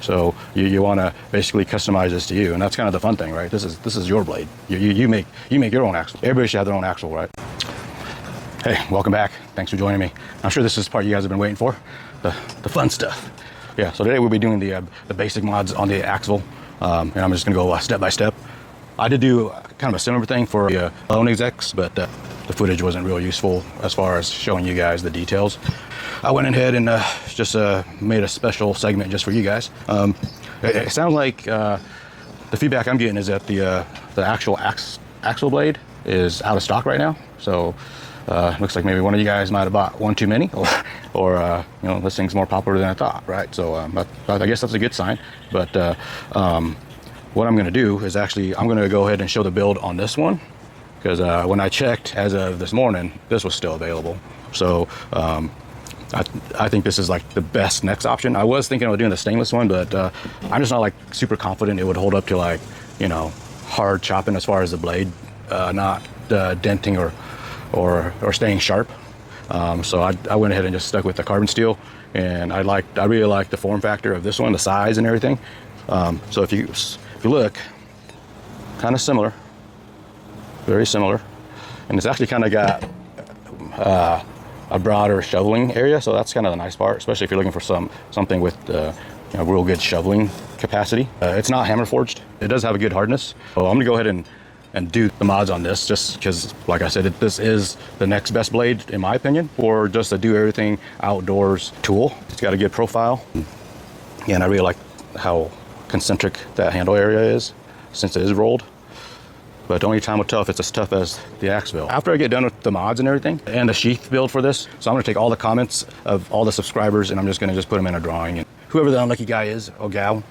So you want to basically customize this to you, and that's kind of the fun thing, right? This is your blade. You make your own axle. Everybody should have their own axle, right? Hey, welcome back. Thanks for joining me. I'm sure this is the part you guys have been waiting for, the fun stuff. Yeah, so today we'll be doing the basic mods on the Ax-Vel, and I'm just gonna go step by step. I did do kind of a similar thing for the loan execs, but the footage wasn't real useful as far as showing you guys the details. I went ahead and just made a special segment just for you guys. It sounds like the feedback I'm getting is that the actual Ax-Vel blade is out of stock right now. So looks like maybe one of you guys might have bought one too many, or you know, this thing's more popular than I thought, right? So I guess that's a good sign. But what I'm going to do is actually I'm going to go ahead and show the build on this one, because when I checked as of this morning, this was still available. So I think this is like the best next option. I was thinking of doing the stainless one, but I'm just not like super confident it would hold up to, like, you know, hard chopping as far as the blade not denting or staying sharp. So I went ahead and just stuck with the carbon steel, and I really like the form factor of this one, the size and everything. So if you look, kind of similar, very similar, and it's actually kind of got a broader shoveling area, so that's kind of the nice part, especially if you're looking for something with you know, real good shoveling capacity. It's not hammer forged. It does have a good hardness. So I'm gonna go ahead and do the mods on this, just because, like I said, this is the next best blade in my opinion for just a do everything outdoors tool. It's got a good profile, and I really like how concentric that handle area is since it is rolled. But only time will tell if it's as tough as the Ax-Vel. After I get done with the mods and everything and the sheath build for this, so I'm gonna take all the comments of all the subscribers and I'm just gonna put them in a drawing, and whoever the unlucky guy is or gal,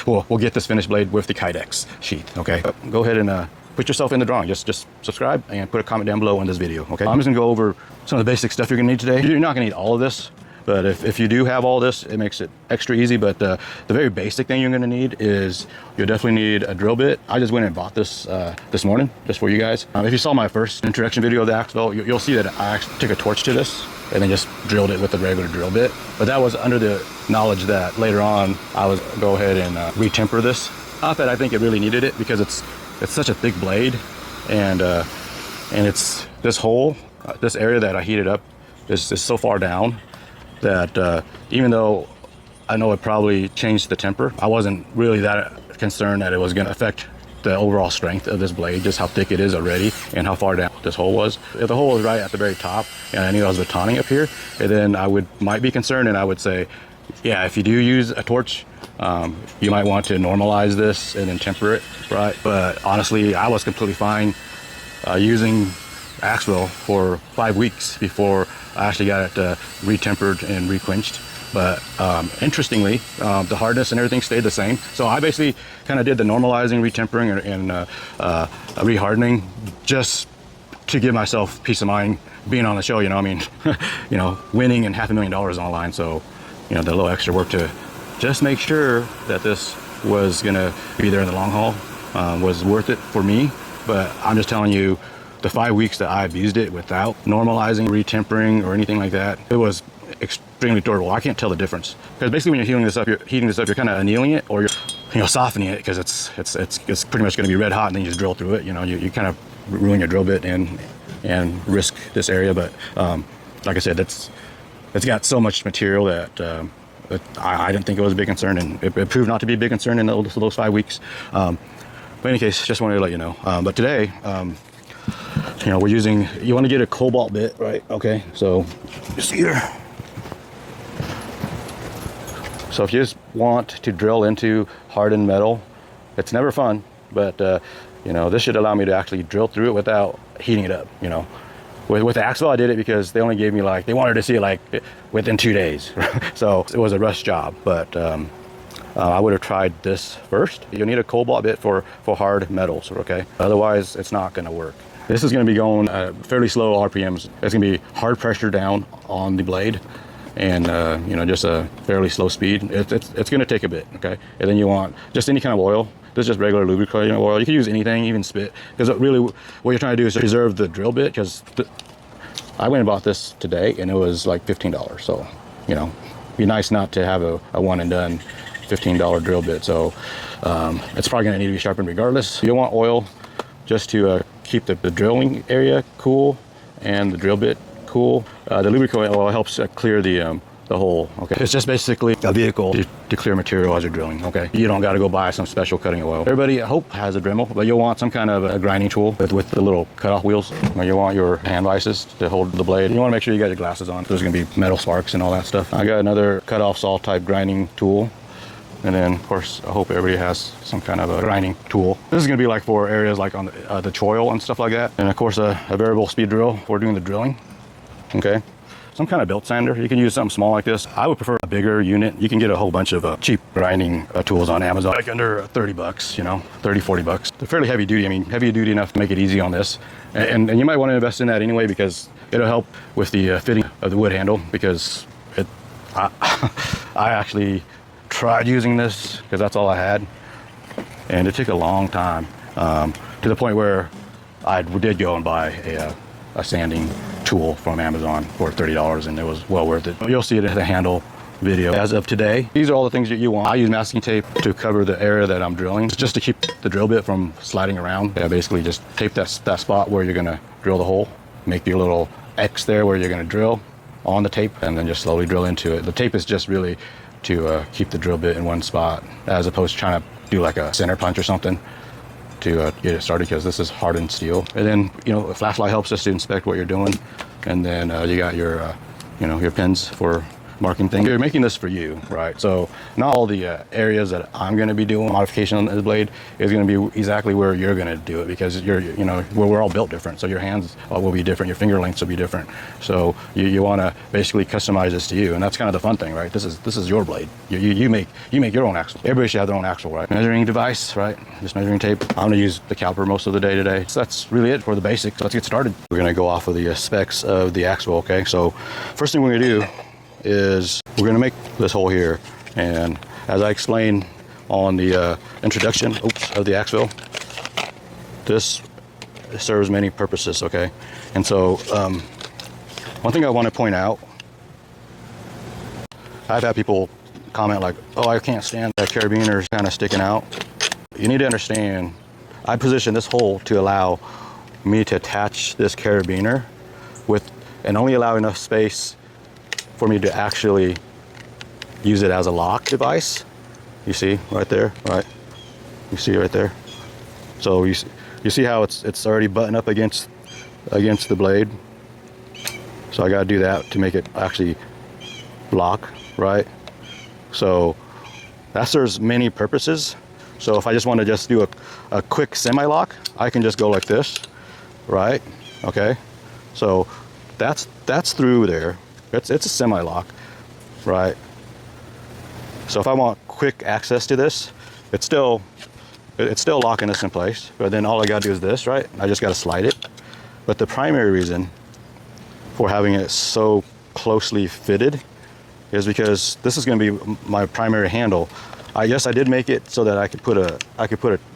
we'll get this finished blade with the Kydex sheath, okay? Go ahead and put yourself in the drawing. Just subscribe and put a comment down below on this video, okay? I'm just gonna go over some of the basic stuff you're gonna need today. You're not gonna need all of this, but if you do have all this, it makes it extra easy. But the very basic thing you're gonna need is, you'll definitely need a drill bit. I just went and bought this this morning, just for you guys. If you saw my first introduction video of the Ax-Vel, you'll see that I actually took a torch to this and then just drilled it with a regular drill bit. But that was under the knowledge that later on I was go ahead and retemper this. Not that I think it really needed it, because it's such a thick blade, and it's this hole, this area that I heated up is so far down that even though I know it probably changed the temper, I wasn't really that concerned that it was going to affect the overall strength of this blade, just how thick it is already and how far down this hole was. If the hole was right at the very top and I knew I was batoning up here, and then I might be concerned, and I would say, yeah, if you do use a torch, you might want to normalize this and then temper it, right? But honestly, I was completely fine using Ax-Vel for 5 weeks before I actually got it retempered and requenched. But interestingly, the hardness and everything stayed the same. So I basically kind of did the normalizing, retempering, and rehardening just to give myself peace of mind being on the show. You know, I mean, you know, winning and $500,000 on the line. So, you know, the little extra work to just make sure that this was gonna be there in the long haul was worth it for me. But I'm just telling you, the 5 weeks that I've used it without normalizing, retempering, or anything like that, it was extremely durable. I can't tell the difference, because basically when you're heating this up, you're kind of annealing it, or you're softening it, because it's pretty much going to be red hot, and then you just drill through it. You know, you kind of ruin your drill bit and risk this area. But like I said, it's got so much material that I didn't think it was a big concern, and it proved not to be a big concern in those 5 weeks. But in any case, just wanted to let you know. But today, you know, you want to get a cobalt bit, right? Okay, so just here. So if you just want to drill into hardened metal, it's never fun, but you know, this should allow me to actually drill through it without heating it up. You know, with the Ax-Vel, I did it because they only gave me, like, they wanted to see it like within 2 days. So it was a rush job, but I would have tried this first. You'll need a cobalt bit for hard metals, okay? Otherwise, it's not gonna work. This is gonna be going fairly slow RPMs. It's gonna be hard pressure down on the blade, and you know, just a fairly slow speed. It's gonna take a bit, okay? And then you want just any kind of oil. This is just regular lubricating oil. You can use anything, even spit, because really what you're trying to do is preserve the drill bit, because I went and bought this today and it was like $15. So, you know, be nice not to have a one and done $15 drill bit. So it's probably going to need to be sharpened regardless. You don't want oil just to keep the drilling area cool and the drill bit cool. The lubricant oil helps clear the hole. Okay, it's just basically a vehicle to clear material as you're drilling. Okay, you don't got to go buy some special cutting oil. Everybody, I hope, has a Dremel, but you'll want some kind of a grinding tool with the little cutoff wheels. You want your hand vices to hold the blade. You want to make sure you got your glasses on. There's going to be metal sparks and all that stuff. I got another cutoff saw type grinding tool. And then, of course, I hope everybody has some kind of a grinding tool. This is going to be like for areas like on the choil and stuff like that. And of course, a variable speed drill for doing the drilling. Okay. Some kind of belt sander. You can use something small like this. I would prefer a bigger unit. You can get a whole bunch of cheap grinding tools on Amazon, like under 30 bucks, you know, 30, 40 bucks. They're fairly heavy duty. I mean, heavy duty enough to make it easy on this. And you might want to invest in that anyway, because it'll help with the fitting of the wood handle, because I actually tried using this because that's all I had. And it took a long time to the point where I did go and buy a sanding tool from Amazon for $30, and it was well worth it. You'll see it in the handle video. As of today, these are all the things that you want. I use masking tape to cover the area that I'm drilling, just to keep the drill bit from sliding around. Yeah, basically just tape that spot where you're gonna drill the hole, make your little X there where you're gonna drill on the tape, and then just slowly drill into it. The tape is just really to keep the drill bit in one spot, as opposed to trying to do like a center punch or something to get it started, because this is hardened steel. And then, you know, a flashlight helps us to inspect what you're doing. And then you got your, you know, your pins for marking things. You're making this for you, right? So not all the areas that I'm going to be doing modification on this blade is going to be exactly where you're going to do it, because you know, we're all built different. So your hands will be different, your finger lengths will be different. So you want to basically customize this to you, and that's kind of the fun thing, right? This is your blade. You make your own axle. Everybody should have their own axle, right? Measuring device, right? Just measuring tape. I'm going to use the caliper most of the day today. So that's really it for the basics. Let's get started. We're going to go off of the specs of the Ax-Vel. Okay, so first thing we're going to do is we're going to make this hole here, and as I explained on the introduction of the Ax-Vel, this serves many purposes. Okay, and so one thing I want to point out, I've had people comment like, oh, I can't stand that carabiner kind of sticking out. You need to understand, I position this hole to allow me to attach this carabiner with, and only allow enough space for me to actually use it as a lock device. You see right there, right? You see right there. So you see how it's already buttoned up against the blade. So I got to do that to make it actually lock, right? So that serves many purposes. So if I just want to just do a quick semi-lock, I can just go like this, right? Okay. So that's through there. It's a semi-lock, right? So if I want quick access to this, it's still locking this in place. But then all I got to do is this, right? I just got to slide it. But the primary reason for having it so closely fitted is because this is going to be my primary handle. I guess I did make it so that I could put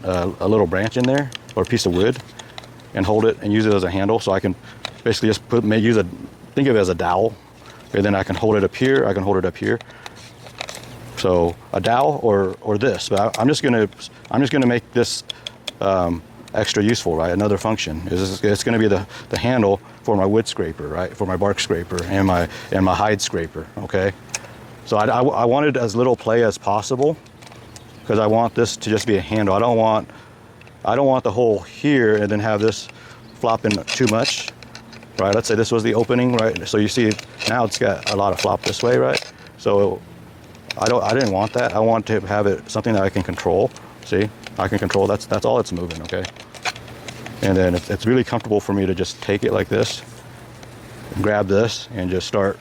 a little branch in there, or a piece of wood, and hold it and use it as a handle. So I can basically just think of it as a dowel. And then I can hold it up here, I can hold it up here. So a dowel or this, but I'm just gonna make this extra useful, right? Another function is it's gonna be the handle for my wood scraper, right? For my bark scraper and my hide scraper, okay? So I wanted as little play as possible, because I want this to just be a handle. I don't want the hole here and then have this flopping too much. Right, let's say this was the opening, right? So you see now it's got a lot of flop this way, right? So I didn't want that. I want to have it something that I can control. See, I can control. That's all it's moving, okay? And then it's really comfortable for me to just take it like this, grab this, and just start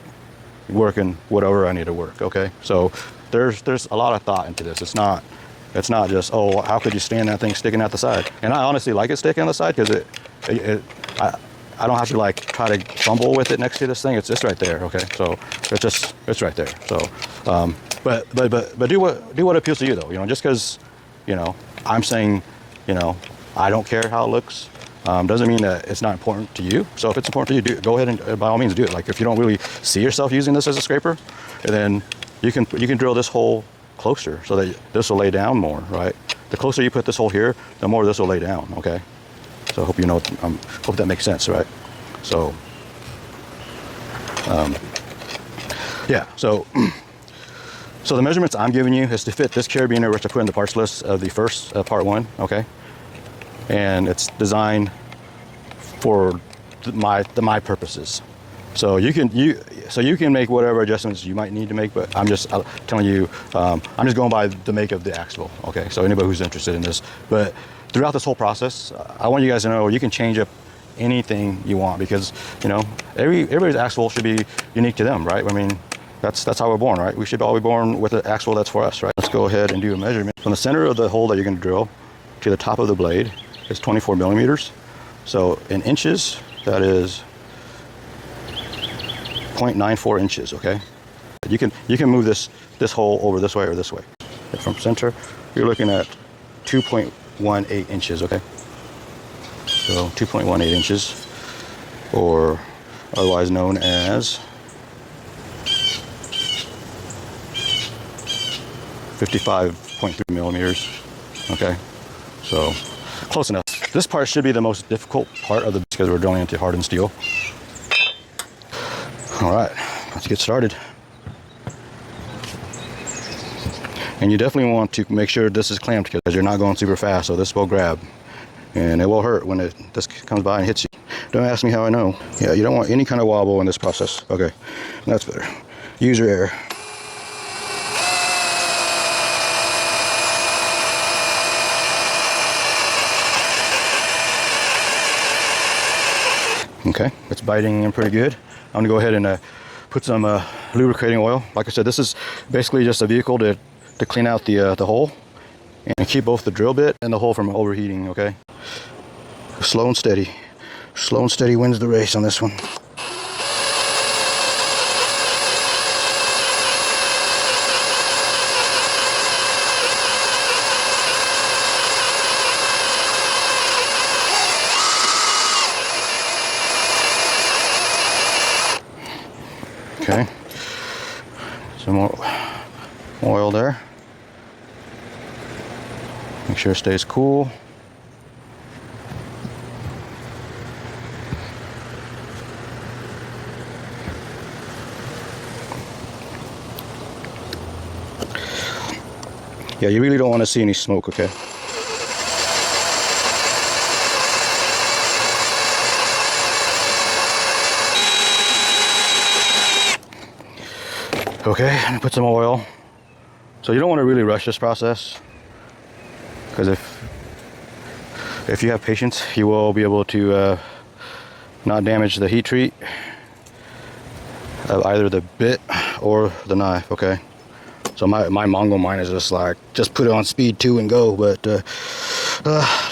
working whatever I need to work. Okay, so there's a lot of thought into this. It's not just, oh, how could you stand that thing sticking out the side? And I honestly like it sticking on the side, because I don't have to like try to fumble with it next to this thing. It's just right there. Okay, so it's right there. So but do what appeals to you, though. You know, just because, you know, I'm saying, you know, I don't care how it looks, doesn't mean that it's not important to you. So if it's important to you, go ahead and by all means do it. Like if you don't really see yourself using this as a scraper, and then you can drill this hole closer so that this will lay down more, right? The closer you put this hole here, the more this will lay down, okay? So I hope you know, hope that makes sense, right? So, yeah, so the measurements I'm giving you is to fit this carabiner, which I put in the parts list of the first part 1, okay? And it's designed for my purposes. So you can make whatever adjustments you might need to make, but I'm just telling you, I'm just going by the make of the Ax-Vel, okay? So anybody who's interested in this, but throughout this whole process, I want you guys to know you can change up anything you want, because you know everybody's Ax-Vel should be unique to them, right? I mean, that's how we're born, right? We should all be born with an Ax-Vel that's for us, right? Let's go ahead and do a measurement. From the center of the hole that you're going to drill to the top of the blade is 24 millimeters. So in inches, that is 0.94 inches, okay? You can move this hole over this way or this way. From center, you're looking at 2.18 inches, okay? So 2.18 inches, or otherwise known as 55.3 millimeters, okay? So close enough. This part should be the most difficult part of the, because we're drilling into hardened steel. All right, let's get started. And you definitely want to make sure this is clamped, because you're not going super fast, so this will grab. And it will hurt when this comes by and hits you. Don't ask me how I know. Yeah, you don't want any kind of wobble in this process. Okay, that's better. Use your air. Okay, it's biting in pretty good. I'm gonna go ahead and put some lubricating oil. Like I said, this is basically just a vehicle to clean out the hole and keep both the drill bit and the hole from overheating, okay? Slow and steady. Slow and steady wins the race on this one. Okay, some more oil there. Make sure it stays cool. Yeah, you really don't want to see any smoke, okay? Okay, I'm gonna put some oil. So you don't want to really rush this process, because if you have patience, you will be able to not damage the heat treat of either the bit or the knife, okay? So my Mongol mind is just like, just put it on speed 2 and go, but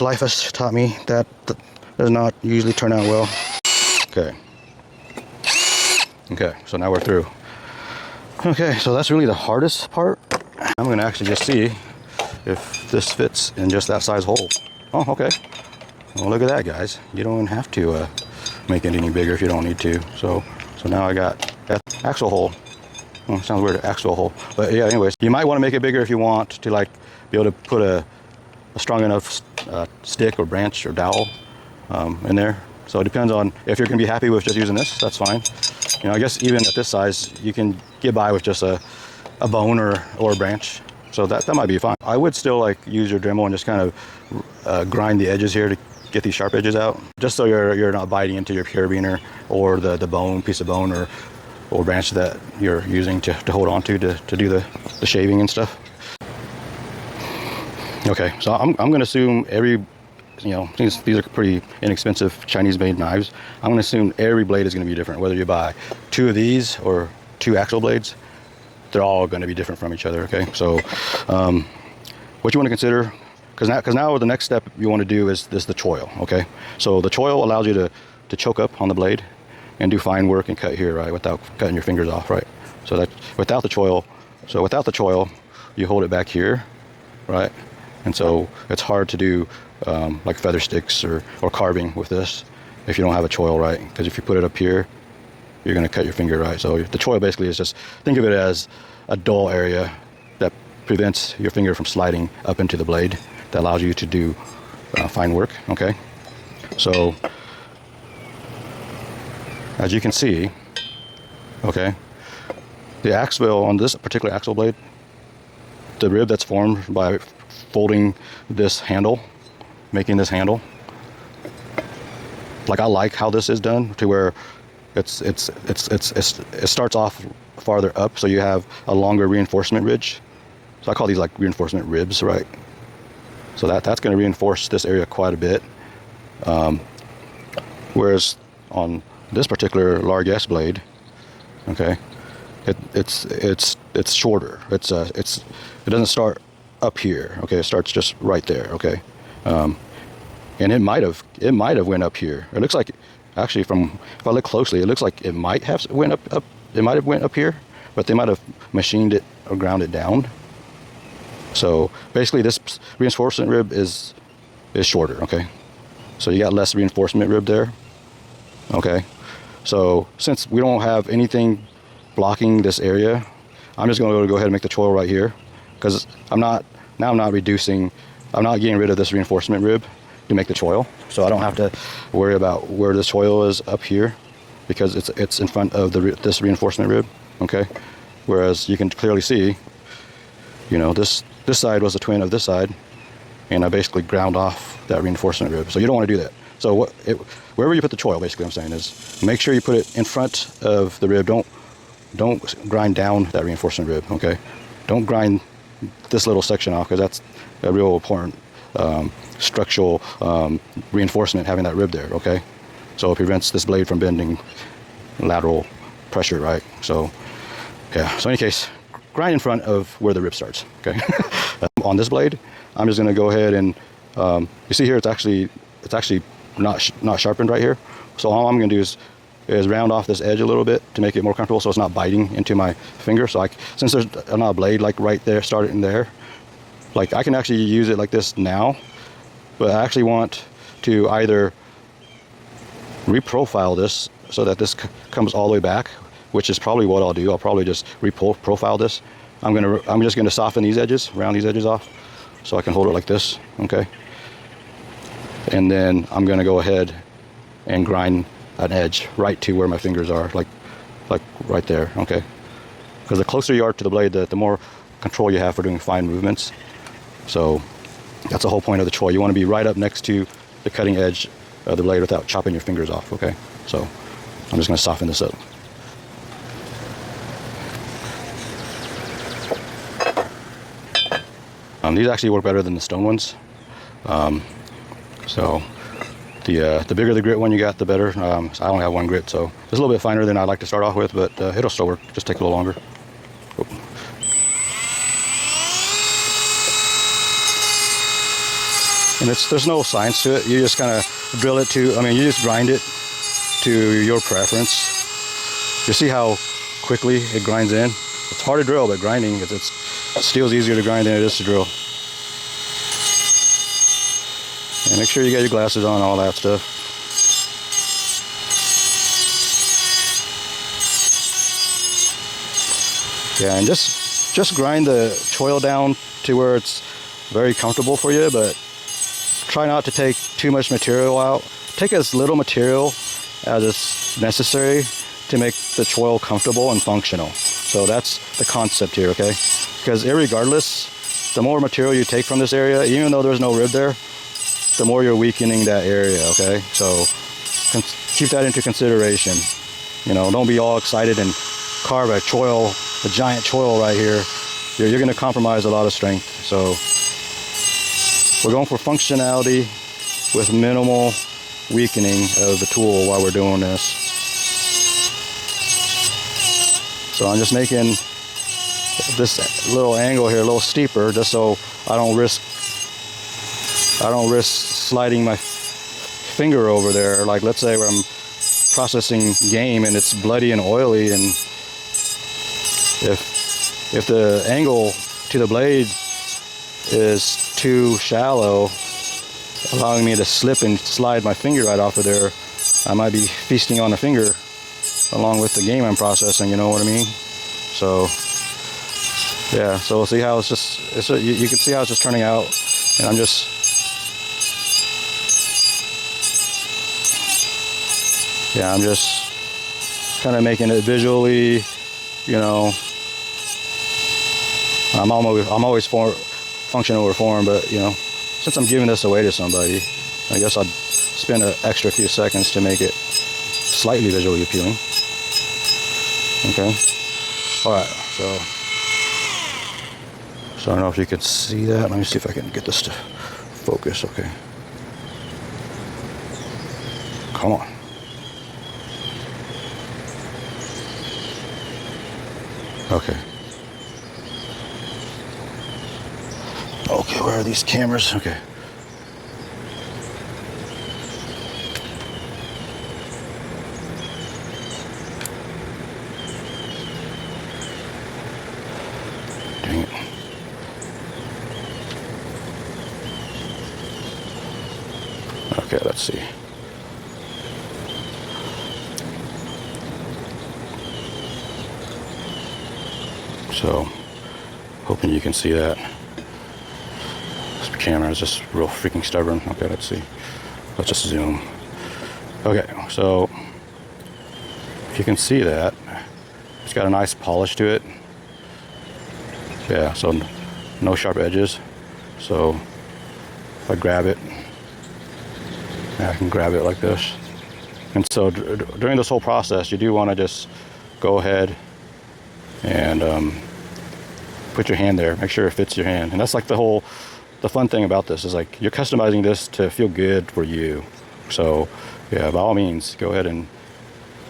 life has taught me that does not usually turn out well. Okay. Okay, so now we're through. Okay, so that's really the hardest part. I'm gonna actually just see if this fits in just that size hole. Oh, okay. Well, look at that, guys. You don't even have to make it any bigger if you don't need to. So now I got that Ax-Vel hole. Oh, sounds weird, Ax-Vel hole. But yeah, anyways, you might want to make it bigger if you want to, like, be able to put a strong enough stick or branch or dowel in there. So it depends on if you're gonna be happy with just using this, that's fine. You know, I guess even at this size, you can get by with just a bone or a branch. So that might be fine. I would still like use your Dremel and just kind of grind the edges here to get these sharp edges out, just so you're not biting into your carabiner or the bone, piece of bone or branch that you're using to hold on to do the shaving and stuff. Okay, so I'm gonna assume every, you know, these are pretty inexpensive Chinese-made knives. I'm going to assume every blade is going to be different. Whether you buy 2 of these or 2 Ax-Vel blades, they're all going to be different from each other. Okay, so what you want to consider, because now the next step you want to do is the choil. Okay, so the choil allows you to choke up on the blade and do fine work and cut here, right, without cutting your fingers off, right? So that without the choil, you hold it back here, right? And so it's hard to do like feather sticks or carving with this if you don't have a choil, right? Because if you put it up here, you're going to cut your finger, right? So the choil basically is just, think of it as a dull area that prevents your finger from sliding up into the blade. That allows you to do fine work, okay? So, as you can see, okay, the Ax-Vel on this particular Ax-Vel blade, the rib that's formed by folding this handle, making this handle, like I like how this is done to where it starts off farther up, so you have a longer reinforcement ridge. So I call these like reinforcement ribs, right? So that's going to reinforce this area quite a bit. Whereas on this particular large S blade, okay, it's shorter. It doesn't start up here. Okay, it starts just right there. Okay, and it might have went up here. It looks like, actually, if I look closely, it looks like it might have went up. It might have went up here, but they might have machined it or ground it down. So basically, this reinforcement rib is shorter. Okay, so you got less reinforcement rib there. Okay, so since we don't have anything blocking this area, I'm just going to go ahead and make the choil right here, because I'm not getting rid of this reinforcement rib to make the choil, so I don't have to worry about where this choil is up here, because it's in front of this reinforcement rib. Okay, whereas you can clearly see, you know, this side was a twin of this side, and I basically ground off that reinforcement rib. So you don't want to do that. So wherever you put the choil, basically, what I'm saying is make sure you put it in front of the rib. Don't grind down that reinforcement rib. Okay, don't grind this little section off, because that's a real important structural reinforcement, having that rib there. Okay, so it prevents this blade from bending lateral pressure, right? So yeah, so in any case, grind in front of where the rib starts. Okay. On this blade, I'm just going to go ahead and you see here, it's actually not sharpened right here. So all I'm going to do is round off this edge a little bit to make it more comfortable, so it's not biting into my finger. So since there's not a blade like right there, starting there, like I can actually use it like this now, but I actually want to either reprofile this so that this comes all the way back, which is probably what I'll do. I'll probably just reprofile this. I'm just gonna soften these edges, round these edges off, so I can hold it like this. Okay. And then I'm gonna go ahead and grind an edge right to where my fingers are, like right there. Okay. Because the closer you are to the blade, the more control you have for doing fine movements. So that's the whole point of the choil. You want to be right up next to the cutting edge of the blade without chopping your fingers off. Okay. So I'm just gonna soften this up. These actually work better than the stone ones. So the bigger the grit one you got, the better. So I only have one grit, so it's a little bit finer than I'd like to start off with, but it'll still work. Just take a little longer. Oh. And there's no science to it. You just kind of drill it to, you just grind it to your preference. You see how quickly it grinds in? It's hard to drill, but grinding, steel's easier to grind than it is to drill. And make sure you got your glasses on, all that stuff. Yeah, and just grind the choil down to where it's very comfortable for you, but try not to take too much material out. Take as little material as is necessary to make the choil comfortable and functional. So that's the concept here, okay? Because irregardless, the more material you take from this area, even though there's no rib there, the more you're weakening that area, okay? So keep that into consideration. You know, don't be all excited and carve a giant choil right here. You're gonna compromise a lot of strength. So we're going for functionality with minimal weakening of the tool while we're doing this. So I'm just making this little angle here a little steeper, just so I don't risk sliding my finger over there. Like, let's say where I'm processing game and it's bloody and oily, and if the angle to the blade is too shallow, allowing me to slip and slide my finger right off of there, I might be feasting on the finger along with the game I'm processing, you know what I mean? So Yeah, so we'll see how it's just, you can see how it's just turning out, and I'm just, yeah, I'm just kind of making it visually, you know, I'm always function over form, but you know, since I'm giving this away to somebody, I guess I'd spend an extra few seconds to make it slightly visually appealing. Okay. All right. So I don't know if you can see that. Let me see if I can get this to focus. Okay. Come on. Okay. Okay, where are these cameras? Okay. Dang it. Okay, let's see. So, hoping you can see that. This camera is just real freaking stubborn. Okay, let's see. Let's just zoom. Okay, so if you can see that, it's got a nice polish to it. Yeah, so no sharp edges. So if I grab it, I can grab it like this. And so during this whole process, you do want to just go ahead and put your hand there. Make sure it fits your hand. And that's like the fun thing about this is like you're customizing this to feel good for you. So yeah, by all means, go ahead and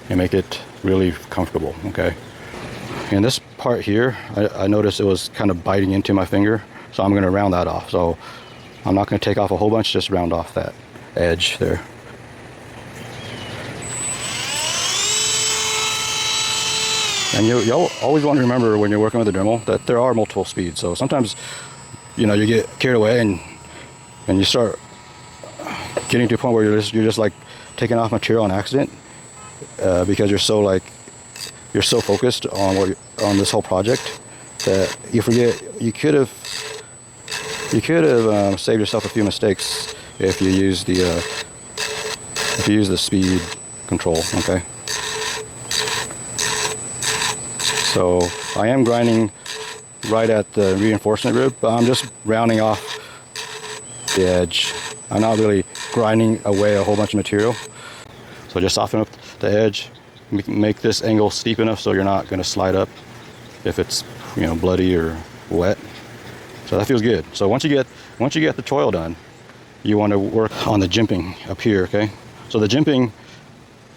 make it really comfortable. Okay. And this part here, I noticed it was kind of biting into my finger, so I'm going to round that off. So I'm not going to take off a whole bunch, just round off that edge there. And you'll always want to remember when you're working with a Dremel that there are multiple speeds. So sometimes, you know, you get carried away and you start getting to a point where you're just like taking off material on accident because you're so focused on on this whole project that you forget you could have saved yourself a few mistakes if you use the speed control. Okay. So I am grinding right at the reinforcement rib, but I'm just rounding off the edge. I'm not really grinding away a whole bunch of material. So just soften up the edge, make this angle steep enough so you're not going to slide up if it's, you know, bloody or wet. So that feels good. So once you get the choil done, you want to work on the jimping up here. Okay. So the jimping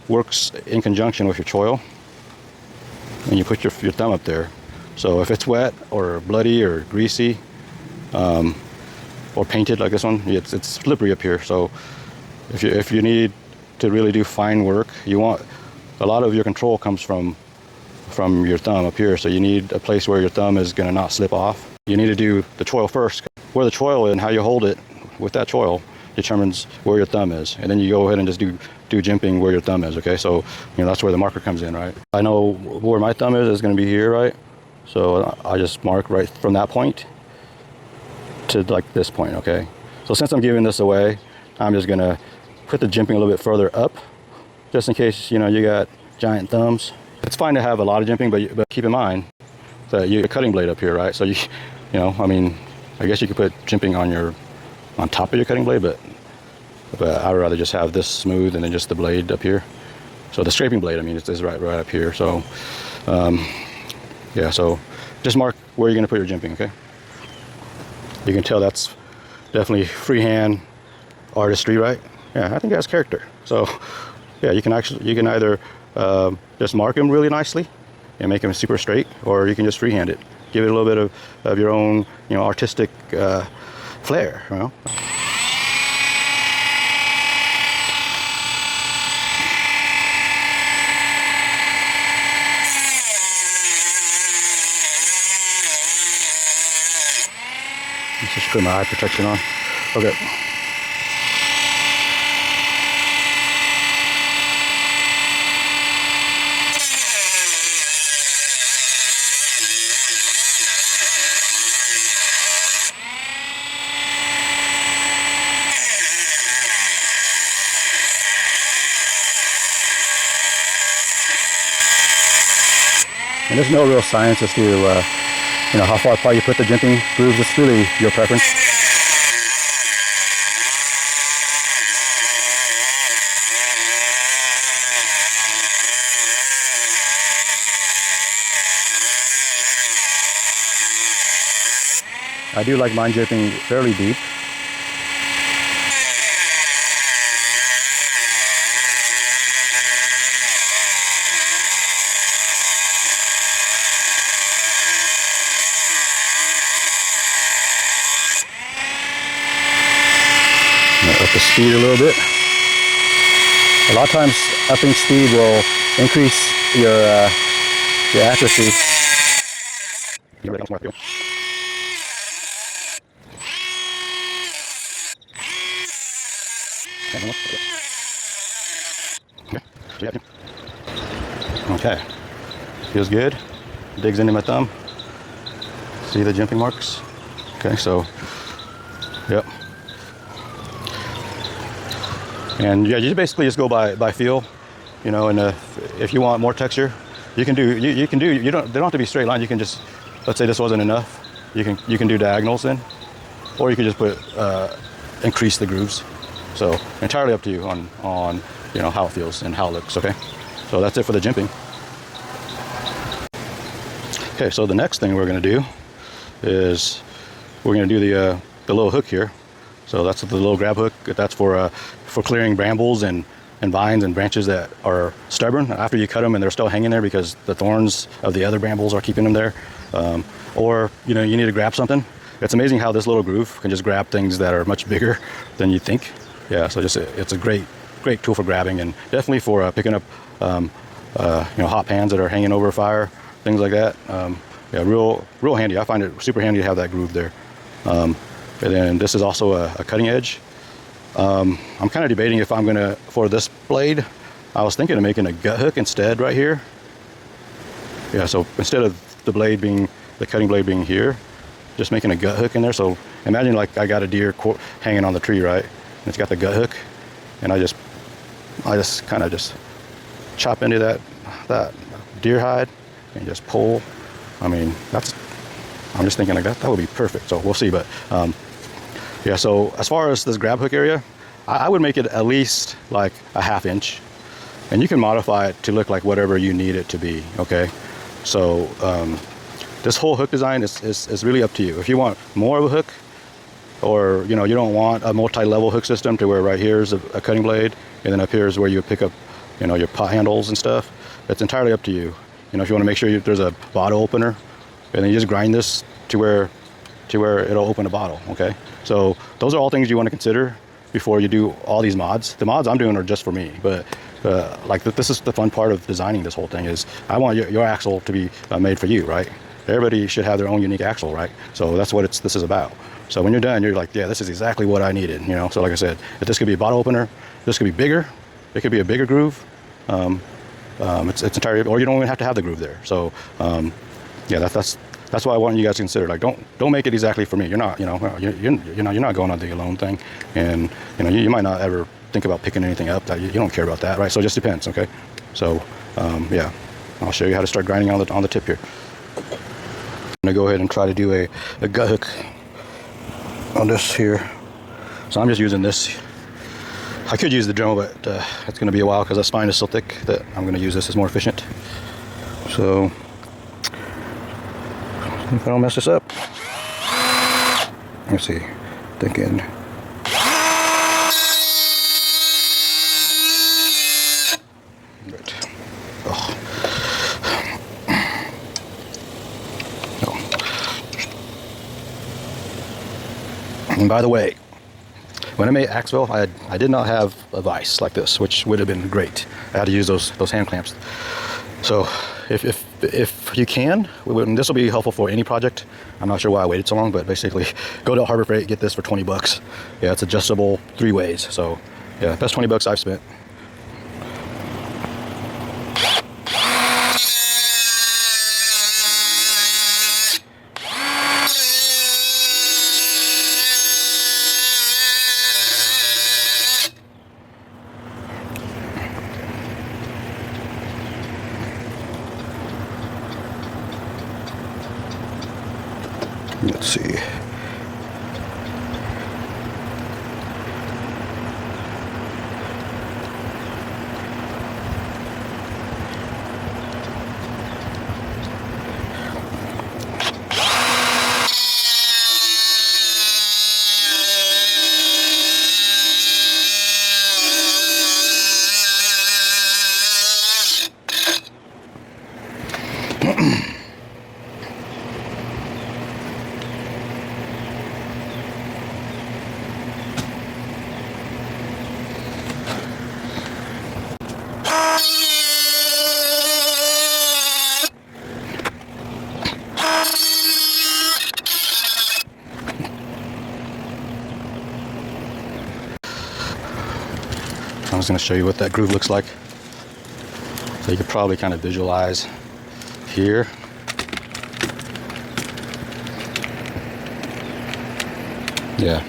works in conjunction with your choil. And you put your thumb up there. So if it's wet or bloody or greasy or painted like this one, it's slippery up here. So if you need to really do fine work, you want a lot of your control comes from your thumb up here. So you need a place where your thumb is going to not slip off. You need to do the choil first. Where the choil and how you hold it with that choil determines where your thumb is, and then you go ahead and just do jimping where your thumb is. Okay, so you know that's where the marker comes in, right? I know where my thumb is going to be here, right? So I just mark right from that point to like this point. Okay, so since I'm giving this away, I'm just gonna put the jimping a little bit further up, just in case you know you got giant thumbs. It's fine to have a lot of jimping, but keep in mind that you have a cutting blade up here, right? So you know, I mean, I guess you could put jimping on top of your cutting blade, but I would rather just have this smooth and then just the blade up here. So the scraping blade, I mean, it's right up here. So yeah, so just mark where you're going to put your jimping. Okay, you can tell that's definitely freehand artistry, right? Yeah, I think that's character. So yeah, you can either just mark them really nicely and make them super straight, or you can just freehand it, give it a little bit of your own, you know, artistic flair, you know. Let's just put my eye protection on. Okay. there's no real science as to you know, how far apart you put the jimping grooves. It's really your preference. I do like mine jimping fairly deep. Up the speed a little bit. A lot of times upping speed will increase your accuracy. Okay, feels good. Digs into my thumb. See the jimping marks? Okay, so, yep. And yeah, you basically just go by feel, you know. And if you want more texture, you can do. They don't have to be straight line. You can just, let's say this wasn't enough. You can do diagonals in, or you can just put increase the grooves. So entirely up to you on you know, how it feels and how it looks. Okay, so that's it for the jimping. Okay, so the next thing we're going to do is we're going to do the little hook here. So that's the little grab hook. That's for clearing brambles and vines and branches that are stubborn after you cut them and they're still hanging there because the thorns of the other brambles are keeping them there. Or you know, you need to grab something. It's amazing how this little groove can just grab things that are much bigger than you think. Yeah, so it's a great tool for grabbing, and definitely for picking up you know, hot pans that are hanging over a fire, things like that. Yeah, real handy. I find it super handy to have that groove there. And then this is also a cutting edge. I'm kind of debating if I'm gonna, for this blade, I was thinking of making a gut hook instead right here. Yeah, so instead of the cutting blade being here, just making a gut hook in there. So imagine like I got a deer hanging on the tree, right? And it's got the gut hook, and I just kind of just chop into that deer hide and just pull. I mean, I'm just thinking like that would be perfect. So we'll see, but yeah, so as far as this grab hook area, I would make it at least like a 1/2 inch, and you can modify it to look like whatever you need it to be. Okay, so this whole hook design is really up to you. If you want more of a hook, or you know, you don't want a multi-level hook system to where right here is a cutting blade, and then up here is where you pick up, you know, your pot handles and stuff. It's entirely up to you. You know, if you want to make sure there's a bottle opener, and then you just grind this to where it'll open a bottle. Okay, so those are all things you want to consider before you do all these mods. The mods I'm doing are just for me, but like this is the fun part of designing this whole thing, is I want your axle to be made for you, right? Everybody should have their own unique axle, right? So that's what this is about. So when you're done, you're like, yeah, this is exactly what I needed, you know. So like I said, if this could be a bottle opener, this could be bigger, it could be a bigger groove. It's entirely, or you don't even have to have the groove there. So yeah, that's why I want you guys to consider. Like, don't make it exactly for me. You're not, you know, you're not going on the alone thing, and you know, you might not ever think about picking anything up. That you don't care about that, right? So it just depends. Okay, so yeah, I'll show you how to start grinding on the tip here. I'm gonna go ahead and try to do a gut hook on this here. So I'm just using this. I could use the Dremel, but it's gonna be a while because the spine is so thick that I'm gonna use this as more efficient. So if I don't mess this up, let's see, thinking. Right. Oh. No. And by the way, when I made Ax-Vel, I did not have a vise like this, which would have been great. I had to use those hand clamps. So if you can, this will be helpful for any project. I'm not sure why I waited so long, but basically go to Harbor Freight, get this for 20 bucks. Yeah, it's adjustable 3 ways. So yeah, best 20 bucks I've spent. I'm just going to show you what that groove looks like. So you could probably kind of visualize here. Yeah.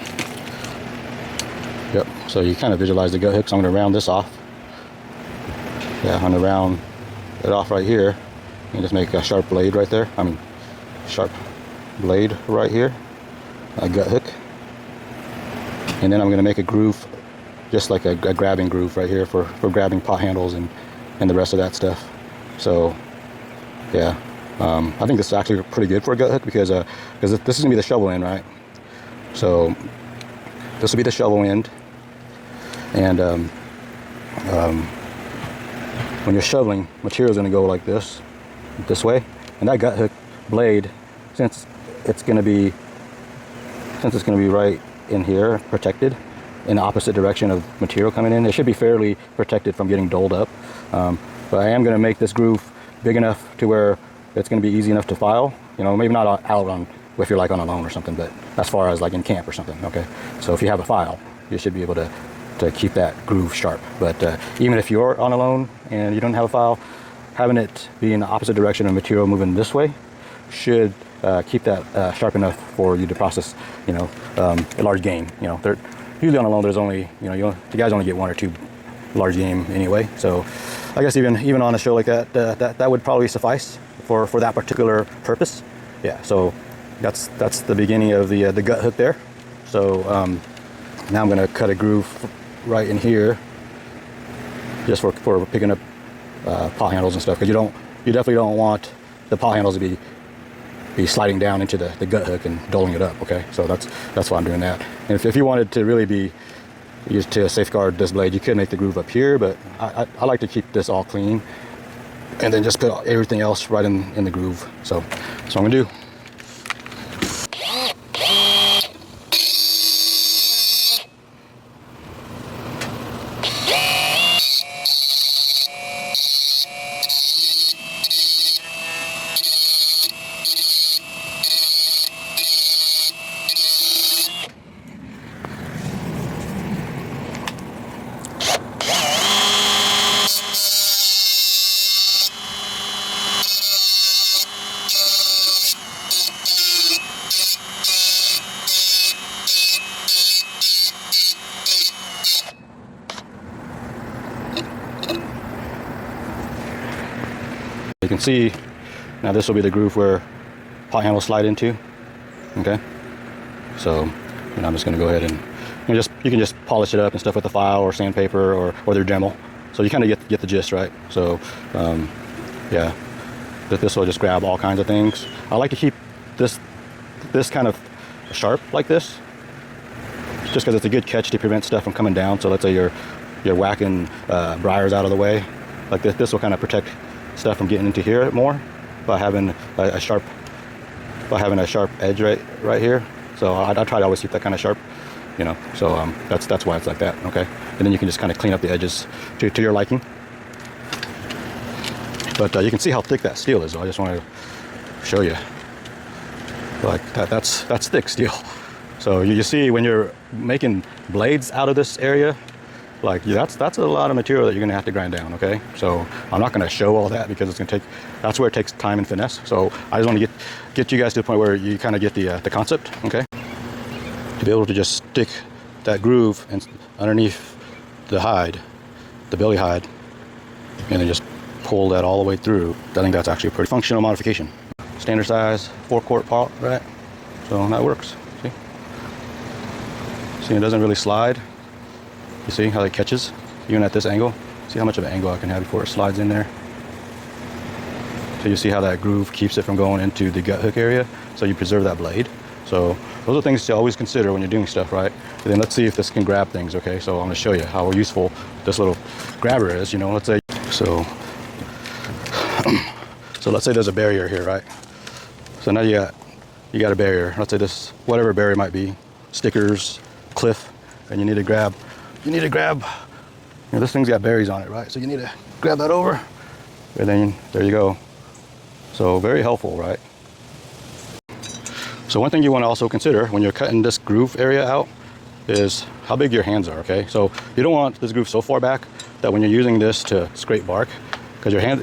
Yep. So you kind of visualize the gut hook. So I'm going to round this off. Yeah, I'm going to round it off right here and just make a sharp blade right there. I mean, sharp blade right here. A gut hook. And then I'm going to make a groove, just like a grabbing groove right here for grabbing pot handles and the rest of that stuff. So, yeah. I think this is actually pretty good for a gut hook because this is going to be the shovel end, right? So this will be the shovel end, and when you're shoveling, material is going to go like this way, and that gut hook blade, since it's going to be right in here, protected in the opposite direction of material coming in, it should be fairly protected from getting doled up. But I am going to make this groove big enough to where it's going to be easy enough to file. You know, maybe not out on, if you're like on a loan or something, but as far as like in camp or something, okay? So if you have a file, you should be able to keep that groove sharp. But even if you're on a loan and you don't have a file, having it be in the opposite direction of material moving this way should keep that sharp enough for you to process, you know, a large game. You know, usually on a loan there's only, you know, the guys only get 1 or 2 large game anyway. So I guess even on a show like that, that would probably suffice for that particular purpose. Yeah. So that's the beginning of the gut hook there. So now I'm going to cut a groove right in here, just for picking up pot handles and stuff, because you definitely don't want the pot handles to be sliding down into the gut hook and doling it up. Okay, so that's why I'm doing that. And if you wanted to really be used to safeguard this blade, you could make the groove up here, but I like to keep this all clean and then just put everything else right in the groove. So that's what I'm gonna do. You can see now this will be the groove where pot handles slide into. Okay, so I'm just going to go ahead and you can just polish it up and stuff with the file or sandpaper or their Dremel, so you kind of get the gist, right? So yeah, this will just grab all kinds of things. I like to keep this kind of sharp like this, just because it's a good catch to prevent stuff from coming down. So let's say you're whacking briars out of the way, like this will kind of protect stuff from getting into here more by having a sharp edge right here. So I try to always keep that kind of sharp, you know. So that's why it's like that. Okay, and then you can just kind of clean up the edges to your liking. But you can see how thick that steel is. So I just want to show you, like that's thick steel. So you see when you're making blades out of this area, like that's a lot of material that you're gonna have to grind down. Okay, so I'm not gonna show all that because that's where it takes time and finesse. So I just want to get you guys to the point where you kind of get the concept. Okay, to be able to just stick that groove and underneath the hide, the belly hide, and then just pull that all the way through. I think that's actually a pretty functional modification. Standard size 4-quart pot, right? So that works. See, it doesn't really slide. You see how it catches, even at this angle? See how much of an angle I can have before it slides in there? So you see how that groove keeps it from going into the gut hook area, so you preserve that blade. So those are things to always consider when you're doing stuff, right? And then let's see if this can grab things, okay? So I'm gonna show you how useful this little grabber is, you know, let's say, so let's say there's a barrier here, right? So now you got a barrier. Let's say this, whatever barrier might be, stickers, cliff, and you need to grab, you know, this thing's got berries on it, right? So you need to grab that over, and then there you go. So very helpful, right? So one thing you want to also consider when you're cutting this groove area out is how big your hands are, okay? So you don't want this groove so far back that when you're using this to scrape bark, because your hand,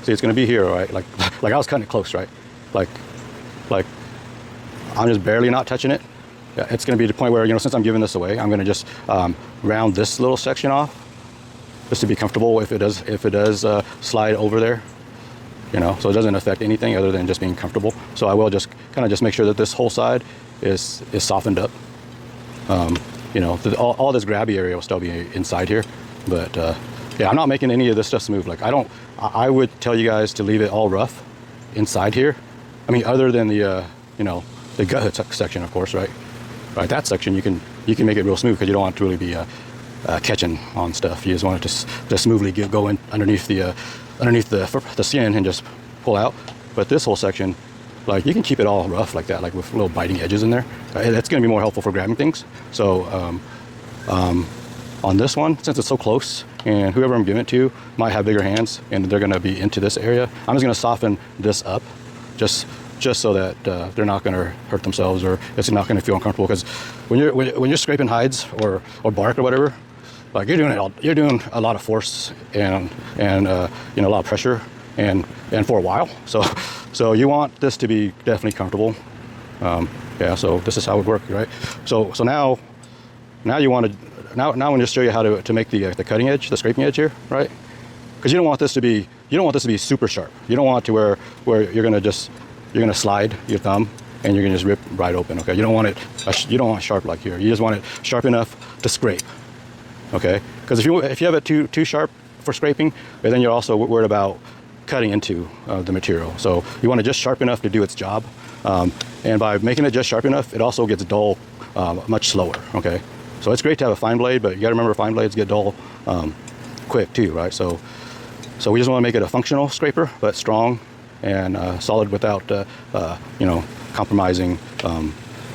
see, it's gonna be here, right? Like I was cutting it close, right? Like I'm just barely not touching it. Yeah, it's gonna be the point where, you know, since I'm giving this away, I'm gonna just round this little section off just to be comfortable if it does slide over there, you know, so it doesn't affect anything other than just being comfortable. So I will just kind of just make sure that this whole side is softened up. You know, all this grabby area will still be inside here, but yeah, I'm not making any of this stuff smooth. Like I would tell you guys to leave it all rough inside here. I mean, other than the you know, the gut hood section, of course, right? Right, that section you can make it real smooth because you don't want to really be catching on stuff. You just want it to smoothly go in underneath the skin and just pull out. But this whole section, like, you can keep it all rough like that, like with little biting edges in there. That's going to be more helpful for grabbing things. So on this one, since it's so close, and whoever I'm giving it to might have bigger hands and they're going to be into this area, I'm just going to soften this up, just so that they're not going to hurt themselves or it's not going to feel uncomfortable. Because when you're scraping hides or bark or whatever, like you're doing a lot of force and you know, a lot of pressure and for a while. So you want this to be definitely comfortable. Yeah. So this is how it works, right? So now you want to now I'm going to show you how to make the cutting edge, the scraping edge here, right? Because you don't want this to be super sharp. You don't want to where you're going to slide your thumb and you're going to just rip right open. Okay. You don't want it sharp like here. You just want it sharp enough to scrape. Okay. Because if you have it too sharp for scraping, then you're also worried about cutting into the material. So you want it just sharp enough to do its job. And by making it just sharp enough, it also gets dull much slower. Okay. So it's great to have a fine blade, but you got to remember fine blades get dull quick too, right? So we just want to make it a functional scraper, but strong and solid without you know, compromising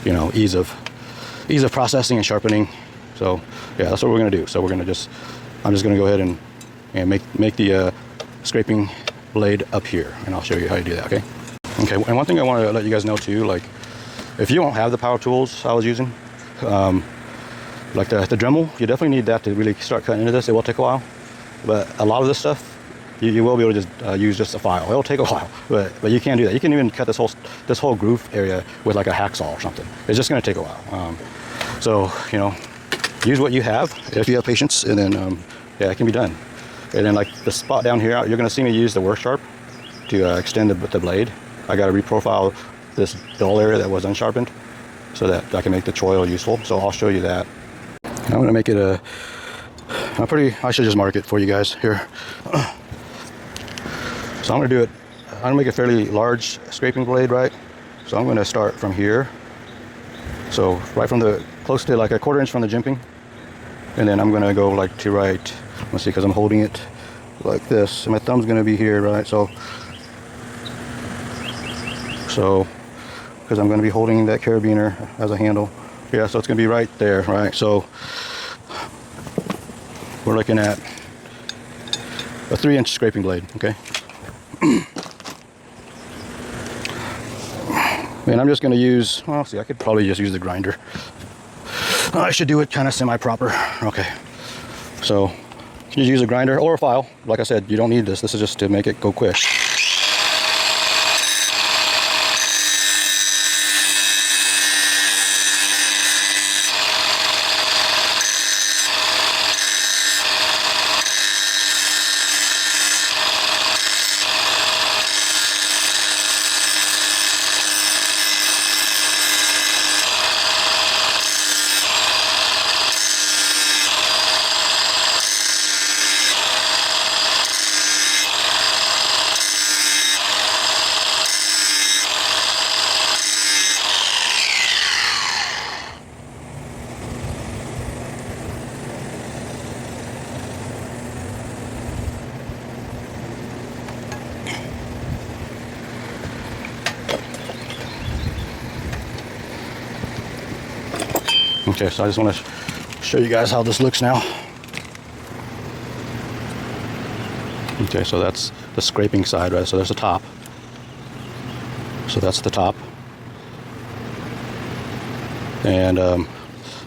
you know, ease of processing and sharpening. So yeah, that's what we're going to do. So I'm just going to go ahead and make the scraping blade up here, and I'll show you how to do that. Okay. And one thing I want to let you guys know too, like if you don't have the power tools I was using, like the Dremel, you definitely need that to really start cutting into this. It will take a while, but a lot of this stuff you will be able to just use just a file. It'll take a while, but you can do that. You can even cut this whole groove area with like a hacksaw or something. It's just going to take a while. So you know, use what you have if you have patience, and then yeah, it can be done. And then like the spot down here, you're going to see me use the work sharp to extend the blade. I got to reprofile this dull area that was unsharpened so that I can make the choil useful. So I'll show you that. And I'm going to make it I should just mark it for you guys here. So I'm going to do it, I'm going to make a fairly large scraping blade, right? So I'm going to start from here. So right from close to like a 1/4 inch from the jimping. And then I'm going to go like to right, let's see, because I'm holding it like this. And my thumb's going to be here, right? So because I'm going to be holding that carabiner as a handle. Yeah, so it's going to be right there, right? So we're looking at a 3-inch scraping blade, okay? And I'm just going to use, well, see, I could probably just use the grinder. I should do it kind of semi-proper. Okay. So you just use a grinder or a file. Like I said, you don't need this. This is just to make it go quick. Okay, so I just want to show you guys how this looks now. Okay, so that's the scraping side, right? So there's the top. So that's the top. And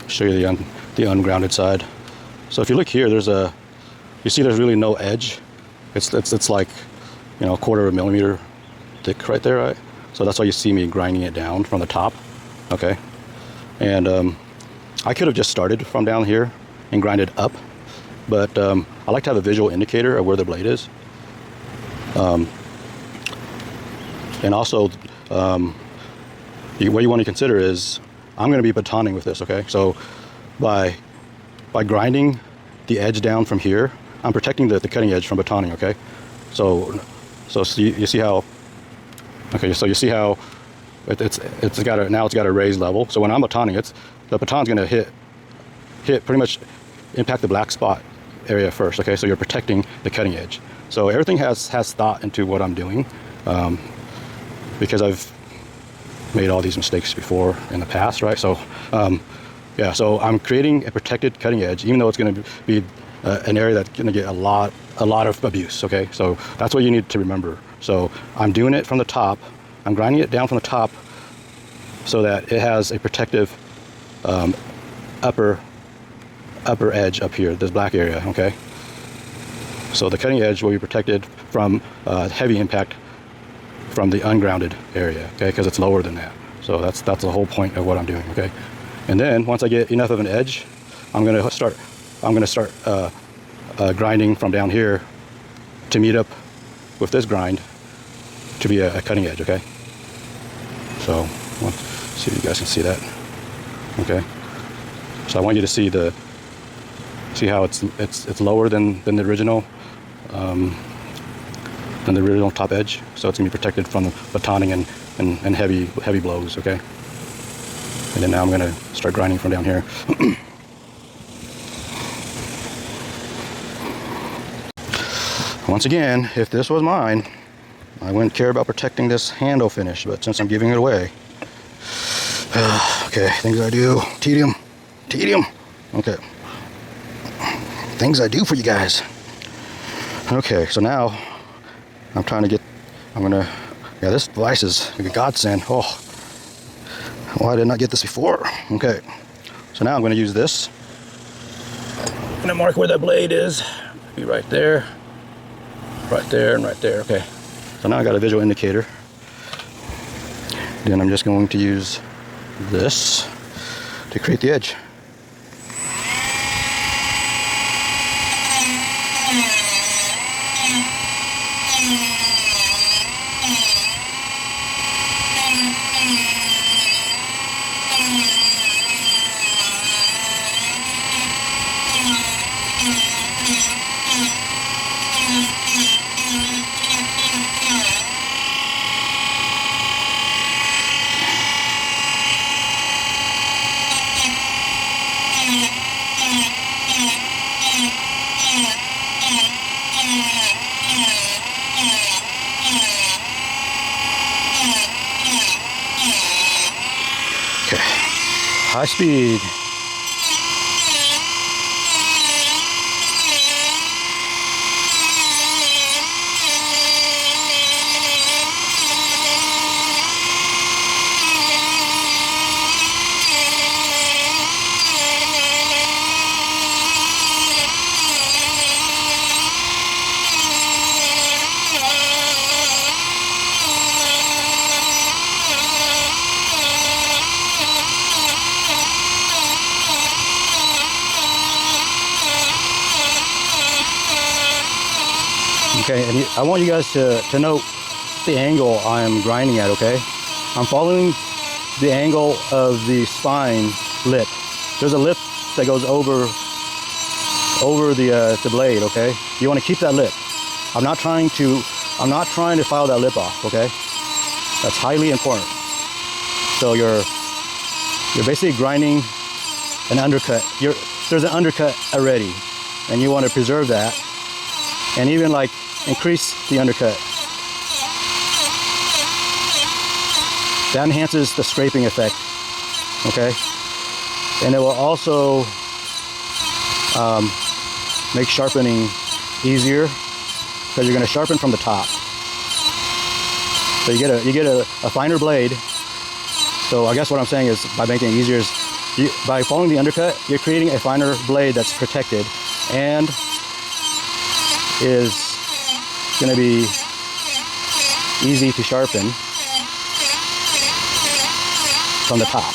show you the ungrounded side. So if you look here, you see there's really no edge. It's like, you know, a quarter of a millimeter thick right there, right? So that's why you see me grinding it down from the top, okay? And I could have just started from down here and grinded up, but I like to have a visual indicator of where the blade is. And also, what you want to consider is, I'm going to be batoning with this, okay? So by grinding the edge down from here, I'm protecting the cutting edge from batoning, okay? So you see how, okay, so you see how it's got a raised level. So when I'm batoning, the baton's going to hit pretty much impact the black spot area first, okay? So you're protecting the cutting edge. So everything has thought into what I'm doing, because I've made all these mistakes before in the past, right? So yeah, so I'm creating a protected cutting edge, even though it's going to be an area that's going to get a lot of abuse, okay? So that's what you need to remember. So I'm doing it from the top. I'm grinding it down from the top so that it has a protective upper edge up here, this black area, okay? So the cutting edge will be protected from heavy impact from the ungrounded area, okay? Because it's lower than that. So that's the whole point of what I'm doing, okay? And then once I get enough of an edge, I'm gonna start grinding from down here to meet up with this grind to be a cutting edge, okay? So let's see if you guys can see that, okay? So I want you to see how it's lower than the original top edge. So it's gonna be protected from the batoning and heavy blows, okay? And then now I'm gonna start grinding from down here. Once again, if this was mine, I wouldn't care about protecting this handle finish, but since I'm giving it away, okay, things I do, tedium, okay, things I do for you guys. Okay, so now I'm trying to yeah, this device is like a godsend. Oh, why didn't I get this before? Okay, so now I'm going to use this. I'm going to mark where that blade is. Be right there, and right there. Okay, so now I got a visual indicator. Then I'm just going to use this to create the edge. Okay, high speed. Okay, and I want you guys to note the angle I'm grinding at, okay? I'm following the angle of the spine lip. There's a lip that goes over the blade, okay? You want to keep that lip. I'm not trying to file that lip off, okay? That's highly important. So you're basically grinding an undercut. There's an undercut already, and you want to preserve that, and even like increase the undercut. That enhances the scraping effect, okay? And it will also make sharpening easier because you're going to sharpen from the top. So you get a finer blade. So I guess what I'm saying is by making it easier is by following the undercut, you're creating a finer blade that's protected and is going to be easy to sharpen from the top.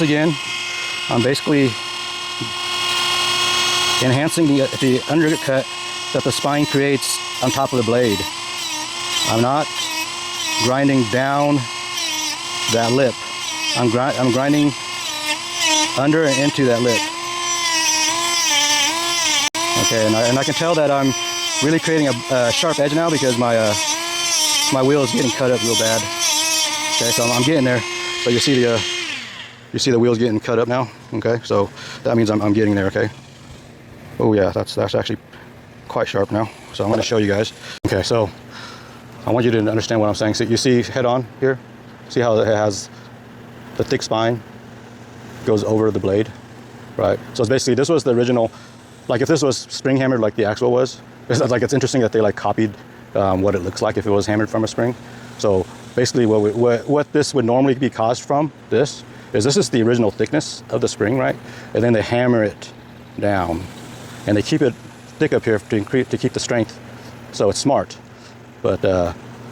Again, I'm basically enhancing the undercut that the spine creates on top of the blade. I'm not grinding down that lip. I'm grinding under and into that lip. Okay, and I can tell that I'm really creating a sharp edge now because my wheel is getting cut up real bad. Okay, so I'm getting there. So you see the wheels getting cut up now. Okay, so that means I'm getting there. Okay. Oh yeah, that's actually quite sharp now. So I'm going to show you guys. Okay, so I want you to understand what I'm saying. So you see head on here? See how it has the thick spine goes over the blade, right? So it's basically, this was the original, like if this was spring hammered like the Ax-Vel was, it's interesting that they like copied what it looks like if it was hammered from a spring. So basically what this would normally be caused from, this is the original thickness of the spring, right? And then they hammer it down and they keep it thick up here to keep the strength. So it's smart, but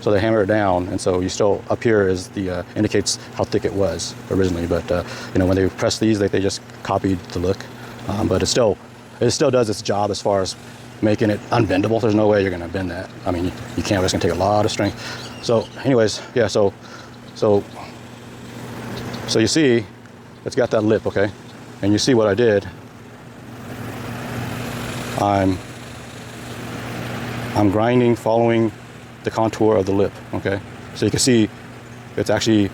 so they hammer it down, and so you still up here is the indicates how thick it was originally. But you know, when they press these, they just copied the look. But it still does its job as far as making it unbendable. There's no way you're going to bend that. I mean, you can't. It's going to take a lot of strength. So, anyways, yeah. So you see, it's got that lip, okay, and you see what I did. I'm grinding following the contour of the lip, okay? So you can see I actually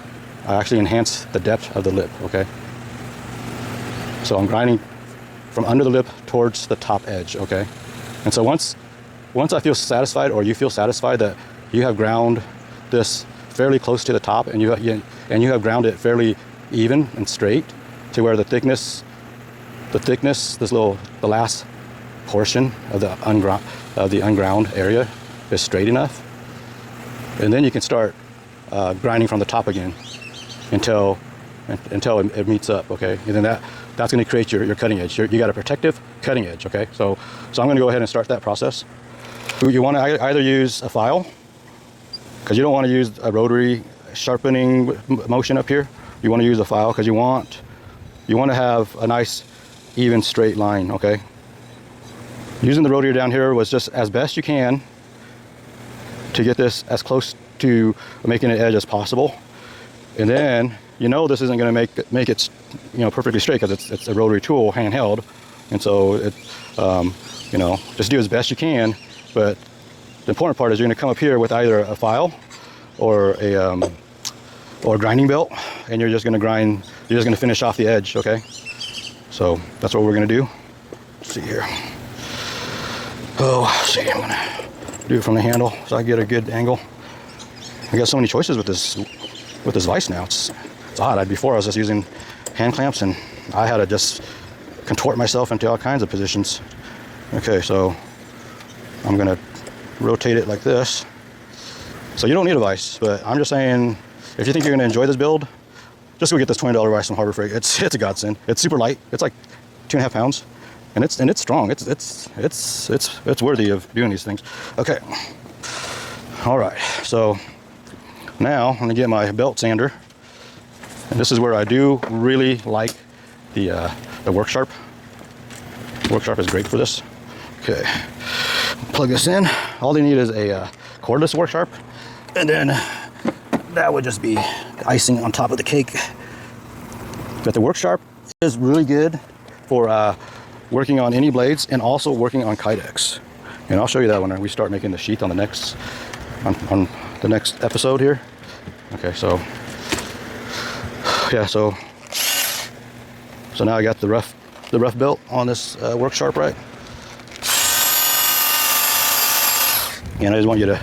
enhanced the depth of the lip, okay? So I'm grinding from under the lip towards the top edge, okay? And so once I feel satisfied, or you feel satisfied that you have ground this fairly close to the top, and you have ground it fairly even and straight to where the thickness, the last portion of the unground area is straight enough, and then you can start grinding from the top again until it meets up, okay? And then that's going to create your cutting edge. You got a protective cutting edge, okay? So I'm going to go ahead and start that process. You want to either use a file, because you don't want to use a rotary sharpening motion up here. You want to use a file because you want to have a nice even straight line, okay? Using the rotary down here was just as best you can to get this as close to making an edge as possible. And then, you know, this isn't going to make it, you know, perfectly straight because it's a rotary tool, handheld. And so it, you know, just do as best you can. But the important part is you're going to come up here with either a file or a grinding belt, and you're just going to grind. You're just going to finish off the edge, okay? So that's what we're going to do. Let's see here. Oh, let's see. I'm going to do it from the handle so I get a good angle. I got so many choices with this vise now. It's odd. Before I was just using hand clamps, and I had to just contort myself into all kinds of positions. Okay, so I'm going to rotate it like this. So you don't need a vise, but I'm just saying, if you think you're going to enjoy this build, just go get this $20 vise from Harbor Freight. It's a godsend. It's super light. It's like 2.5 pounds, and it's strong. It's worthy of doing these things. Okay. All right. So now I'm gonna get my belt sander, and this is where I do really like the work sharp. Work sharp is great for this. Okay. Plug this in. All they need is a cordless work sharp, and then that would just be icing on top of the cake. But the work sharp is really good for working on any blades and also working on kydex. And I'll show you that when we start making the sheath on the next episode here. Okay, so yeah, so now I got the rough belt on this work sharp, right? And I just want you to,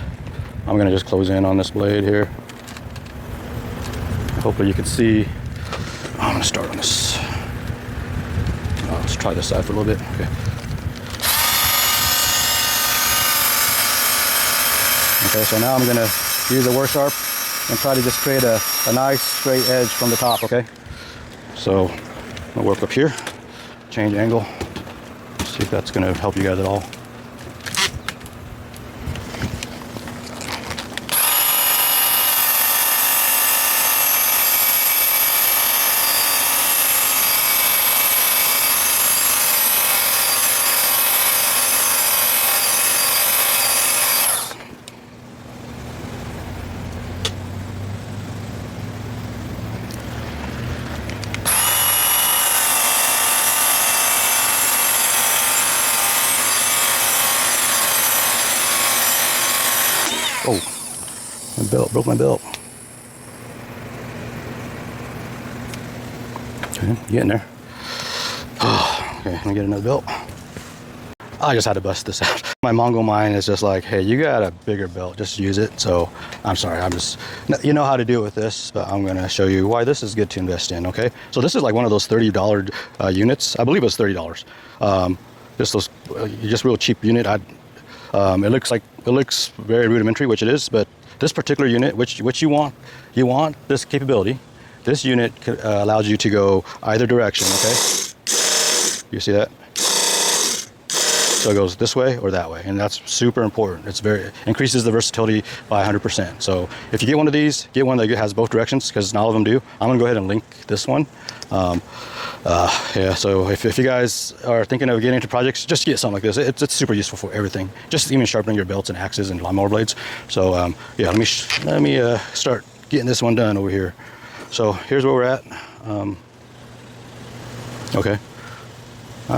I'm gonna just close in on this blade here. Hopefully you can see. I'm gonna start on this. I'll try this side for a little bit. Okay. Okay, so now I'm gonna use the work sharp and try to just create a nice straight edge from the top, okay? So I'll work up here, change angle, see if that's gonna help you guys at all. Oh, my belt, broke my belt. Okay, getting there. Oh, okay, let me get another belt. I just had to bust this out. My Mongol mind is just like, hey, you got a bigger belt, just use it. So I'm sorry, you know how to deal with this, but I'm gonna show you why this is good to invest in, okay? So this is like one of those $30 units. I believe it was $30. Just real cheap unit. It looks very rudimentary, which it is, but this particular unit, which you want this capability. This unit allows you to go either direction, okay? You see that? So it goes this way or that way, and that's super important. Increases the versatility by 100%. So if you get one of these, get one that has both directions, because not all of them do. I'm gonna go ahead and link this one. Yeah, so if you guys are thinking of getting into projects, just get something like this. It's super useful for everything, just even sharpening your belts and axes and lawnmower blades. So yeah, let me start getting this one done over here. So here's where we're at. Okay,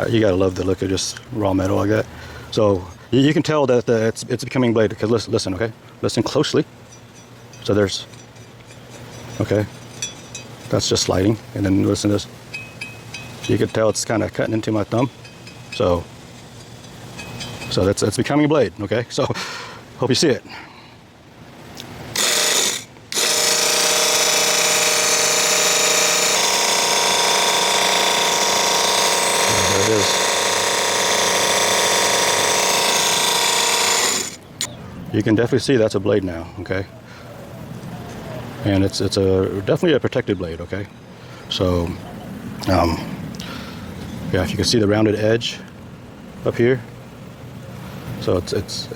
you gotta love the look of just raw metal like that. So you can tell that it's becoming bladed, because listen, okay, listen closely. So there's, okay, that's just sliding, and then listen to this. You can tell it's kind of cutting into my thumb. So it's becoming a blade, okay? So hope you see it. There it is. You can definitely see that's a blade now, okay? And it's definitely a protected blade, okay? So yeah, if you can see the rounded edge up here, so it's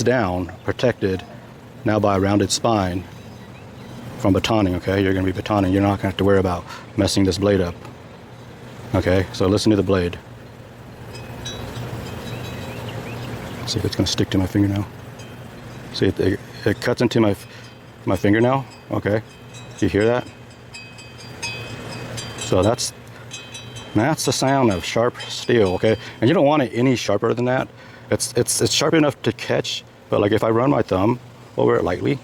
down, protected now by a rounded spine from batoning. Okay, you're going to be batoning. You're not going to have to worry about messing this blade up. Okay, so listen to the blade. See if it's going to stick to my fingernail. See, it cuts into my fingernail. Okay, you hear that? So that's the sound of sharp steel, okay? And you don't want it any sharper than that. It's sharp enough to catch, but like if I run my thumb over it lightly,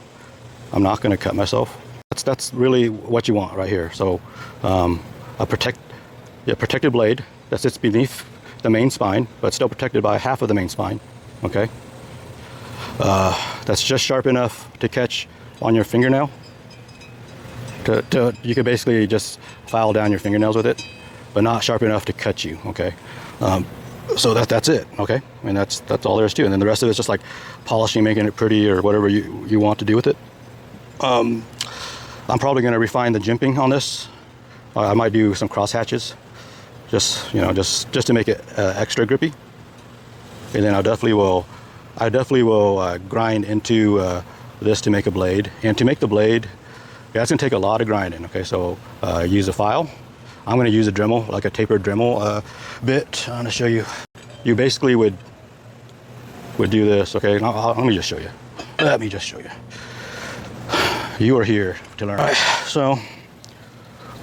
I'm not going to cut myself. That's really what you want right here. So a protected blade that sits beneath the main spine, but still protected by half of the main spine, okay? That's just sharp enough to catch on your fingernail. You could basically just file down your fingernails with it, but not sharp enough to cut you, okay? So that's it, okay? And that's all there is to it. And then the rest of it's just like polishing, making it pretty, or whatever you want to do with it. I'm probably going to refine the jimping on this. I might do some cross hatches, just to make it extra grippy. And then I definitely will grind into this to make a blade. And to make the blade, that's going to take a lot of grinding, okay? So use a file. I'm going to use a Dremel, like a tapered Dremel bit. I'm going to show you. You basically would do this, okay? Let me just show you. Let me just show you. You are here to learn. All right, so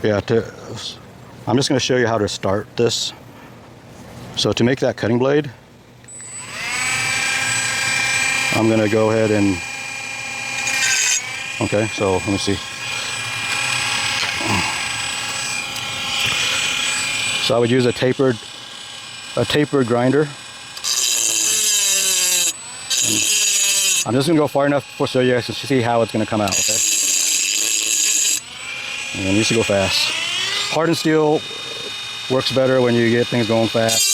yeah, I'm just going to show you how to start this. So to make that cutting blade, I'm going to go ahead and, okay, so let me see. So I would use a tapered grinder. And I'm just gonna go far enough so you guys can see how it's gonna come out, okay? And it needs to go fast. Hardened steel works better when you get things going fast.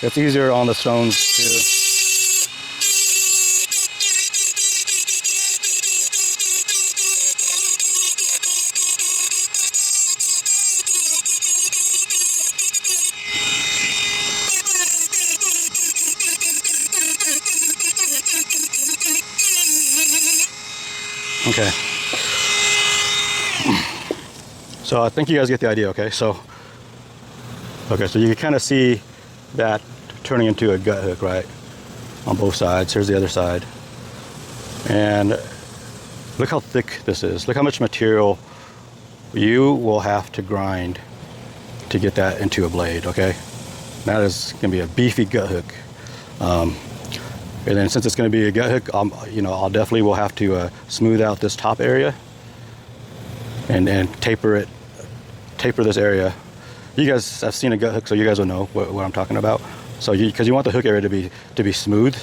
It's easier on the stones too. Okay. So I think you guys get the idea, okay? So you can kind of see that turning into a gut hook, right? On both sides. Here's the other side. And look how thick this is. Look how much material you will have to grind to get that into a blade, okay? That is gonna be a beefy gut hook. And then since it's going to be a gut hook, I'll definitely will have to smooth out this top area and taper this area. You guys have seen a gut hook, so you guys will know what I'm talking about. So because you want the hook area to be smooth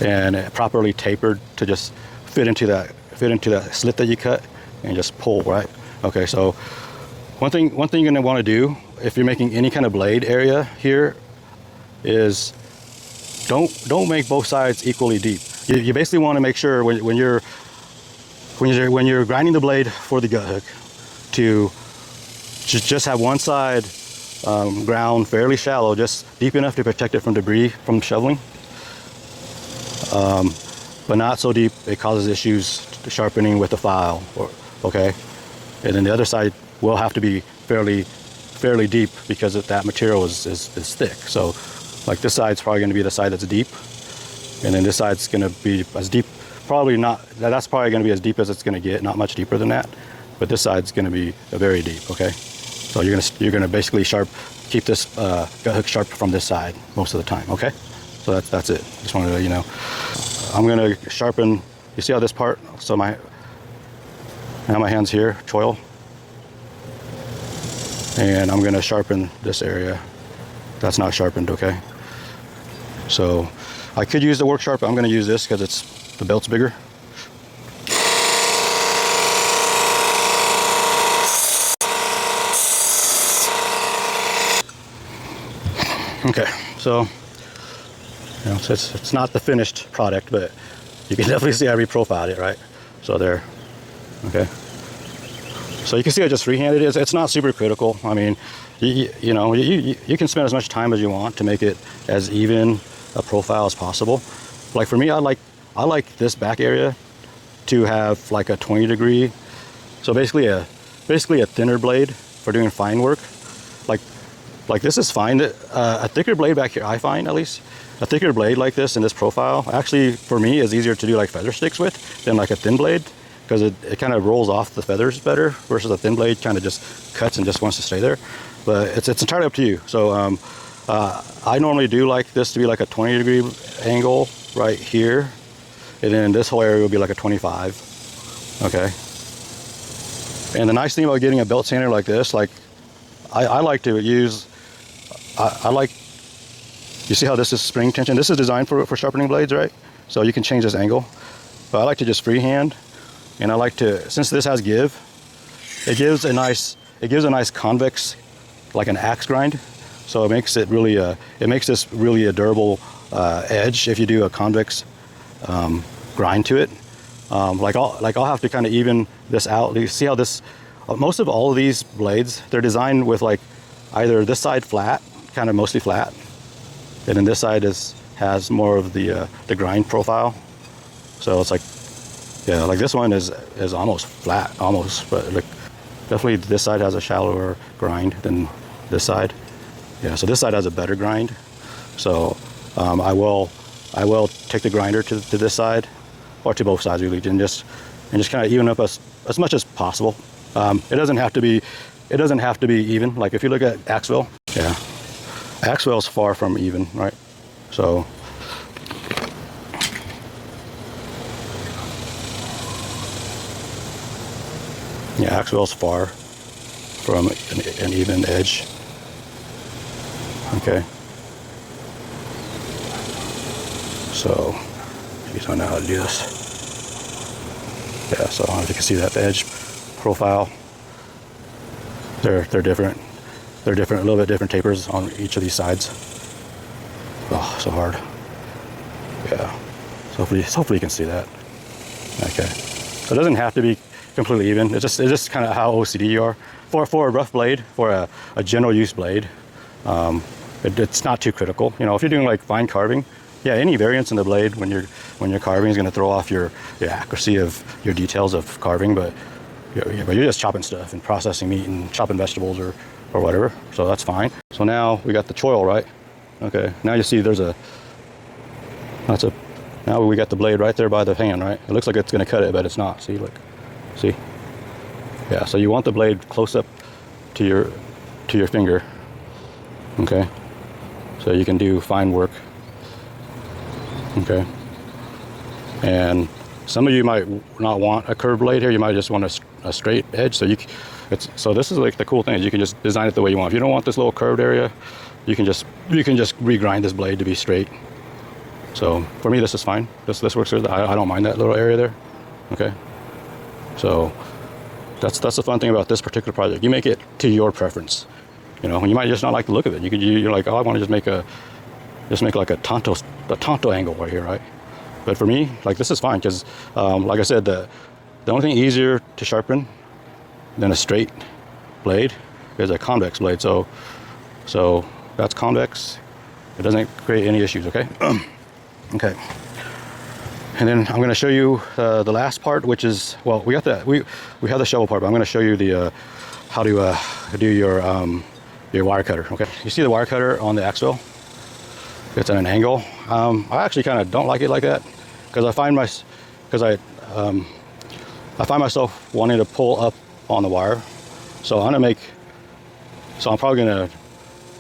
and properly tapered to just fit into that slit that you cut and just pull, right? Okay, so one thing you're going to want to do if you're making any kind of blade area here is don't make both sides equally deep. You basically want to make sure when you're grinding the blade for the gut hook to just have one side ground fairly shallow, just deep enough to protect it from debris from shoveling, but not so deep it causes issues to sharpening with the file. Okay, and then the other side will have to be fairly deep because that material is thick. So like this side's probably going to be the side that's deep, and then this side's going to be as deep, probably not, that's probably going to be as deep as it's going to get, not much deeper than that, but this side's going to be very deep, okay? So you're going to basically keep this gut hook sharp from this side most of the time, okay? So that's it. Just wanted to let you know. I'm going to sharpen, you see how this part, so I have my hands here, choil, and I'm going to sharpen this area that's not sharpened, okay? So I could use the work sharp, but I'm going to use this because the belt's bigger. Okay, so it's not the finished product, but you can definitely see I reprofiled it, right? So there, okay. So you can see I just freehanded it. It's not super critical. I mean, you can spend as much time as you want to make it as even a profile as possible. Like for me, I like this back area to have like a 20 degree. So basically a thinner blade for doing fine work. Like this is fine. A thicker blade back here, I find at least, a thicker blade like this in this profile actually for me is easier to do like feather sticks with than like a thin blade, because it kind of rolls off the feathers better versus a thin blade kind of just cuts and just wants to stay there. But it's entirely up to you. So I normally do like this to be like a 20 degree angle right here, and then this whole area will be like a 25. Okay. And the nice thing about getting a belt sander like this, like I like to use, you see how this is spring tension? This is designed for sharpening blades, right? So you can change this angle. But I like to just freehand, and I like to, since this has give, it gives a nice convex, like an axe grind. So it makes it really this really a durable edge if you do a convex grind to it. I'll have to kind of even this out. You see how this, most of all of these blades, they're designed with like either this side flat, kind of mostly flat, and then this side has more of the grind profile. So it's like, yeah, like this one is almost flat, almost, but like definitely this side has a shallower grind than this side. Yeah, so this side has a better grind. So I will take the grinder to this side, or to both sides really, and just kind of even up as much as possible. It doesn't have to be even. Like if you look at Ax-Vel, yeah, Ax-Vel is far from even, right? So yeah, Ax-Vel is far from an even edge. Okay. So you don't know how to do this. Yeah, so I don't know if you can see that, the edge profile. They're different. They're different, a little bit different tapers on each of these sides. Oh, so hard. Yeah. So hopefully you can see that. Okay. So it doesn't have to be completely even. It's just kind of how OCD you are. For a rough blade, for a general use blade, it's not too critical. You know, if you're doing like fine carving, yeah, any variance in the blade when you're carving is going to throw off your accuracy of your details of carving. But you're just chopping stuff and processing meat and chopping vegetables or whatever. So that's fine. So now we got the choil, right? Okay. Now you see now we got the blade right there by the hand, right? It looks like it's going to cut it, but it's not. See, look. See? Yeah, so you want the blade close up to your finger. Okay? So you can do fine work. Okay? And some of you might not want a curved blade here. You might just want a straight edge. So so this is like the cool thing is you can just design it the way you want. If you don't want this little curved area, you can just regrind this blade to be straight. So for me, this is fine. This works good. I don't mind that little area there. Okay. So that's the fun thing about this particular project. You make it to your preference. You know, you might just not like the look of it. You're like, oh, I want to just make like a tonto angle right here, right? But for me, like this is fine because, like I said, the only thing easier to sharpen than a straight blade is a convex blade. So that's convex. It doesn't create any issues. Okay. Okay. And then I'm going to show you the last part, which is, well, we have the shovel part, but I'm going to show you the how to do your wire cutter. Okay. You see the wire cutter on the Ax-Vel? It's at an angle. I actually kind of don't like it like that because I find myself wanting to pull up on the wire. So I'm probably gonna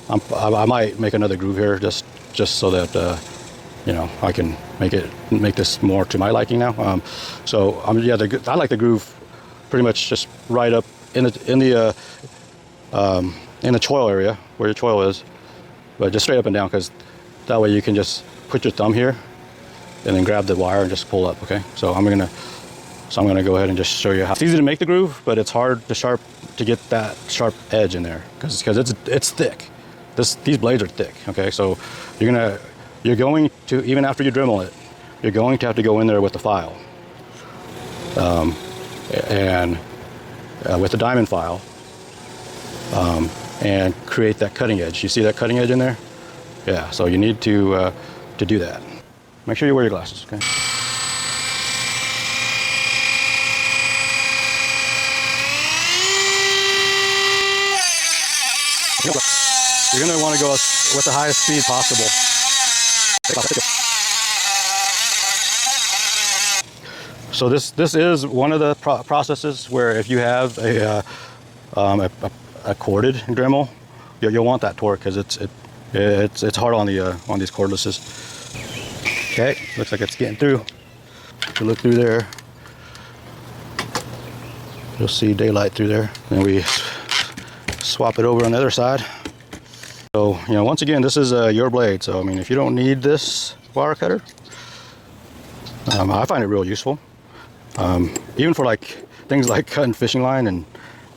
I might make another groove here just so that you know, I can make this more to my liking now. I like the groove pretty much just right up in the choil area where your choil is, but just straight up and down, because that way you can just put your thumb here and then grab the wire and just pull up. Okay, so I'm gonna go ahead and just show you how. It's easy to make the groove, but it's hard to get that sharp edge in there because it's thick. These blades are thick. Okay, so you're going to, even after you Dremel it, you're going to have to go in there with the file and with the diamond file and create that cutting edge. You see that cutting edge in there? Yeah, so you need to do that. Make sure you wear your glasses, okay? You're going to want to go with the highest speed possible. So this is one of the processes where if you have a corded Dremel, you'll want that torque because it's hard on these cordlesses. Okay, looks like it's getting through. If you look through there, you'll see daylight through there. Then we swap it over on the other side. So, you know, once again, this is your blade. So, I mean, if you don't need this wire cutter, I find it real useful. Even for like things like cutting fishing line and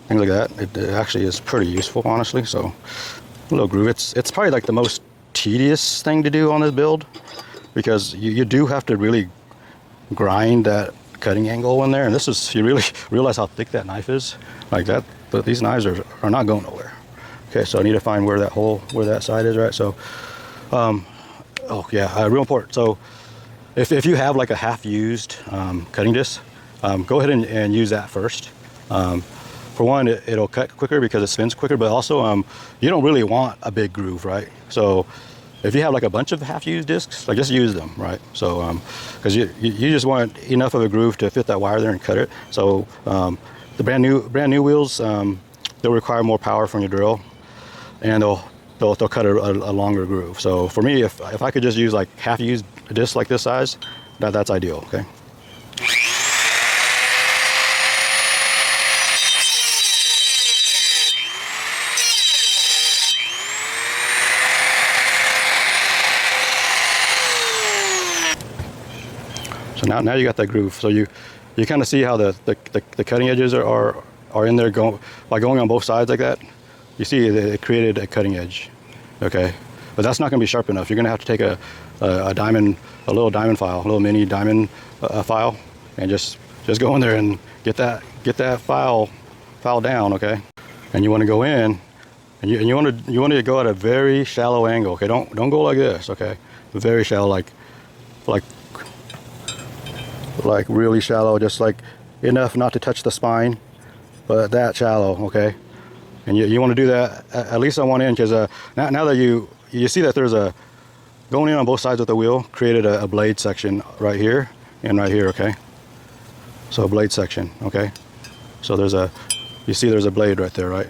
things like that, it actually is pretty useful, honestly. So, a little groove. It's probably like the most tedious thing to do on this build because you do have to really grind that cutting angle in there. And this is, you really realize how thick that knife is. Like that, but these knives are not going nowhere. Okay, so I need to find where that side is, right? So, oh yeah, real important. So, if you have like a half-used cutting disc, go ahead and use that first. For one, it'll cut quicker because it spins quicker, but also you don't really want a big groove, right? So, if you have like a bunch of half-used discs, like just use them, right? So, because you just want enough of a groove to fit that wire there and cut it. So, the brand new wheels, they'll require more power from your drill, and they'll cut a longer groove. So for me, if I could just use like half-used discs like this size, that's ideal. Okay. So now you got that groove. So you kind of see how the cutting edges are are in there by going on both sides like that, you see it created a cutting edge, okay? But that's not going to be sharp enough. You're going to have to take a little diamond file, a little mini diamond file, and just go in there and get that file down, okay? And you want to go in, and you want to go at a very shallow angle, okay? Don't go like this, okay? Very shallow, like really shallow, just like enough not to touch the spine, but that shallow, okay? And you want to do that at least on one end, because now that you see that there's a going in on both sides of the wheel created a blade section right here and right here, okay? So a blade section, okay? So you see there's a blade right there, right?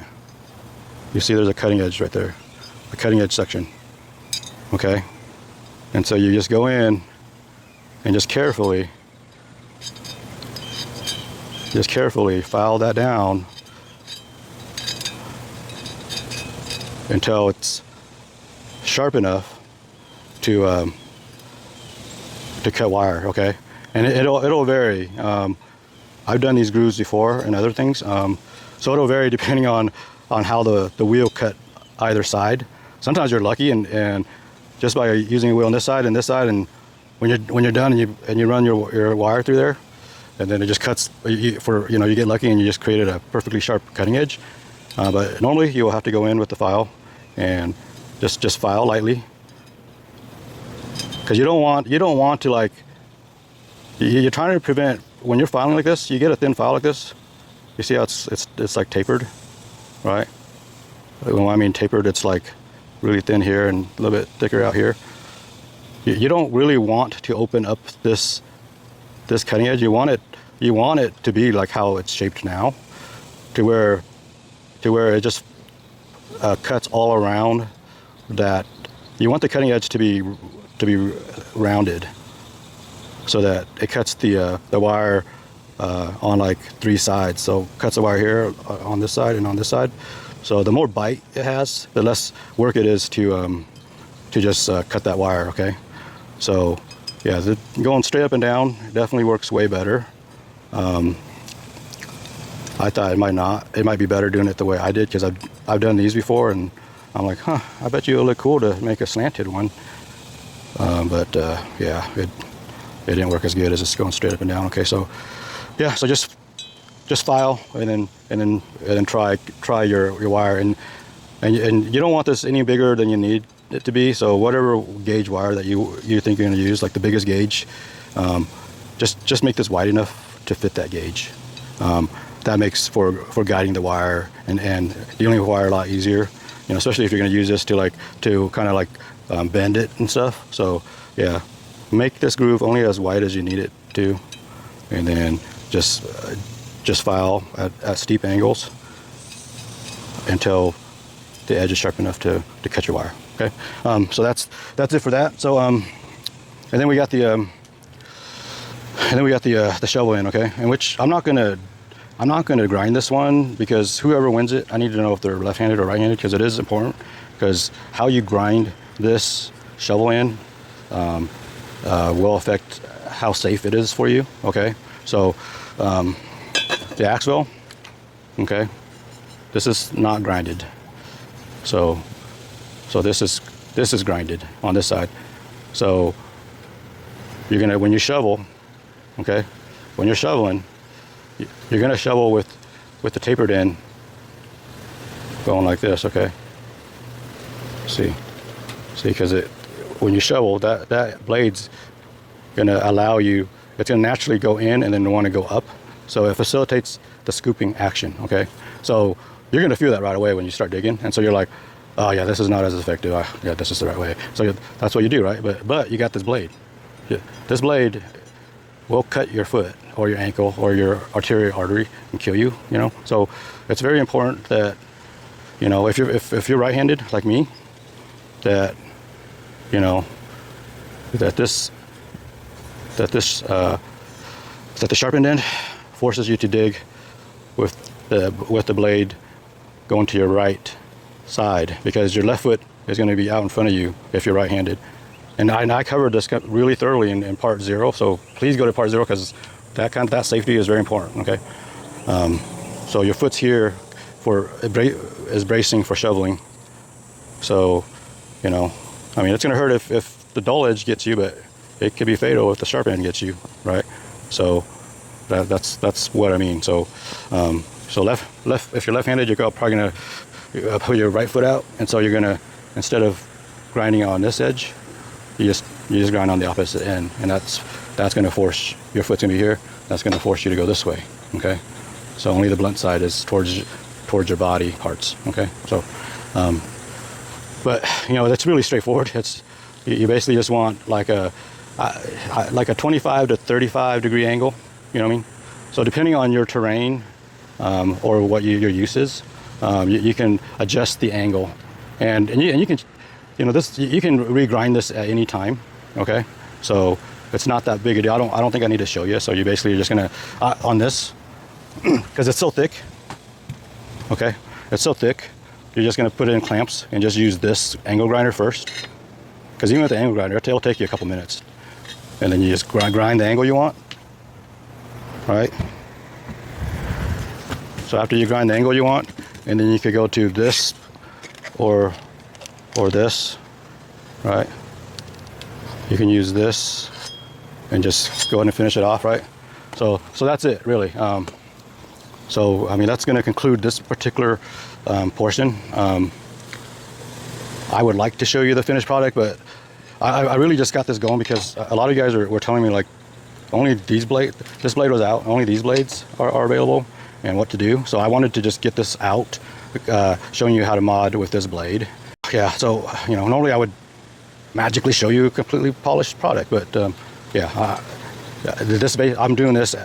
You see there's a cutting edge right there, a cutting edge section, okay? And so you just go in and just carefully file that down until it's sharp enough to cut wire, okay? And it'll vary. I've done these grooves before and other things, so it'll vary depending on how the wheel cut either side. Sometimes you're lucky and just by using a wheel on this side and this side, and when you're done and you run your wire through there, and then it just cuts. You get lucky and you just created a perfectly sharp cutting edge. But normally you will have to go in with the file and just file lightly, because you don't want to, like, you're trying to prevent when you're filing like this. You get a thin file like this. You see how it's like tapered, right? When I mean tapered, it's like really thin here and a little bit thicker out here. You don't really want to open up this cutting edge. You want it to be like how it's shaped now, to where it just cuts all around. That you want the cutting edge to be rounded, so that it cuts the wire on like 3 sides. So cuts the wire here on this side and on this side. So the more bite it has, the less work it is to just cut that wire, okay? So yeah, going straight up and down definitely works way better. I thought it might be better doing it the way I did, because I've done these before, and I'm like, I bet you it'll look cool to make a slanted one. But yeah, it didn't work as good as just going straight up and down. Okay, so yeah, so just file and then try your wire, and you don't want this any bigger than you need it to be. So whatever gauge wire that you think you're going to use, like the biggest gauge, just make this wide enough to fit that gauge. That makes for guiding the wire and dealing with wire a lot easier. Especially if you're going to use this to kind of like bend it and stuff. So yeah, make this groove only as wide as you need it to, and then just file at steep angles until the edge is sharp enough to cut your wire. Okay, so that's it for that. So and then we got the shovel in. Okay, in which I'm not gonna grind this one, because whoever wins it, I need to know if they're left-handed or right-handed, because it is important. Because how you grind this shovel in will affect how safe it is for you. Okay, so the Ax-Vel, okay, this is not grinded. So this is grinded on this side. So you're gonna, when you shovel, okay, when you're shoveling, you're gonna shovel with the tapered end going like this, okay? See, because when you shovel, that blade's gonna allow you, it's gonna naturally go in and then want to go up. So it facilitates the scooping action, okay? So you're gonna feel that right away when you start digging, and so you're like, oh yeah, this is not as effective. Yeah, this is the right way. So that's what you do, right? But you got this blade. This blade will cut your foot or your ankle or your arterial artery and kill you. So it's very important that if you're right-handed like me, that that the sharpened end forces you to dig with the blade going to your right side, because your left foot is going to be out in front of you if you're right-handed. And I covered this really thoroughly in part 0, so please go to part 0, because that safety is very important. Okay, So your foot's here for is bracing for shoveling. So, you know, I mean, it's going to hurt if the dull edge gets you, but it could be fatal if the sharp end gets you, right? So that's what I mean. So so left if you're left-handed, you're probably going to put your right foot out, and so you're going to, instead of grinding on this edge, you just grind on the opposite end, and that's going to force your foot's going to be here. That's going to force you to go this way. Okay, so only the blunt side is towards your body parts. Okay, so but you know, that's really straightforward. It's you basically just want like a 25 to 35 degree angle. You know what I mean? So depending on your terrain or what your use is, you can adjust the angle, and you can, you know, this, you can regrind this at any time. Okay, so it's not that big a deal. I don't think I need to show you. So you basically are just gonna on this, because it's so thick. Okay, it's so thick. You're just gonna put it in clamps and just use this angle grinder first. Because even with the angle grinder, it'll take you a couple minutes, and then you just grind the angle you want. Right. So after you grind the angle you want, and then you could go to this or this, right? You can use this and just go ahead and finish it off, right? So that's it, really. So I mean, that's going to conclude this particular portion. I would like to show you the finished product, but I really just got this going because a lot of you guys were telling me, like, only this blade was out, only these blades are available, and what to do. So I wanted to just get this out, showing you how to mod with this blade. Yeah, so you know, normally I would magically show you a completely polished product, but yeah, I'm doing this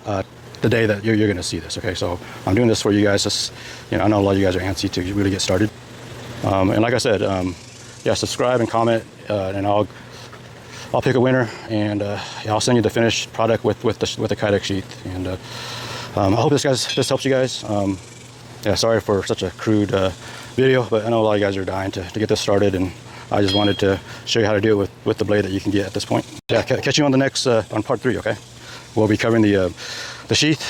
the day that you're going to see this. Okay, so I'm doing this for you guys. Just, you know, I know a lot of you guys are antsy to really get started, and like I said, yeah, subscribe and comment, and I'll pick a winner, and yeah, I'll send you the finished product with the Kydex sheath. And I hope this helps you guys. Yeah, sorry for such a crude video, but I know a lot of you guys are dying to get this started, and I just wanted to show you how to do it with the blade that you can get at this point. Yeah, catch you on the next on part 3. Okay, we'll be covering the sheath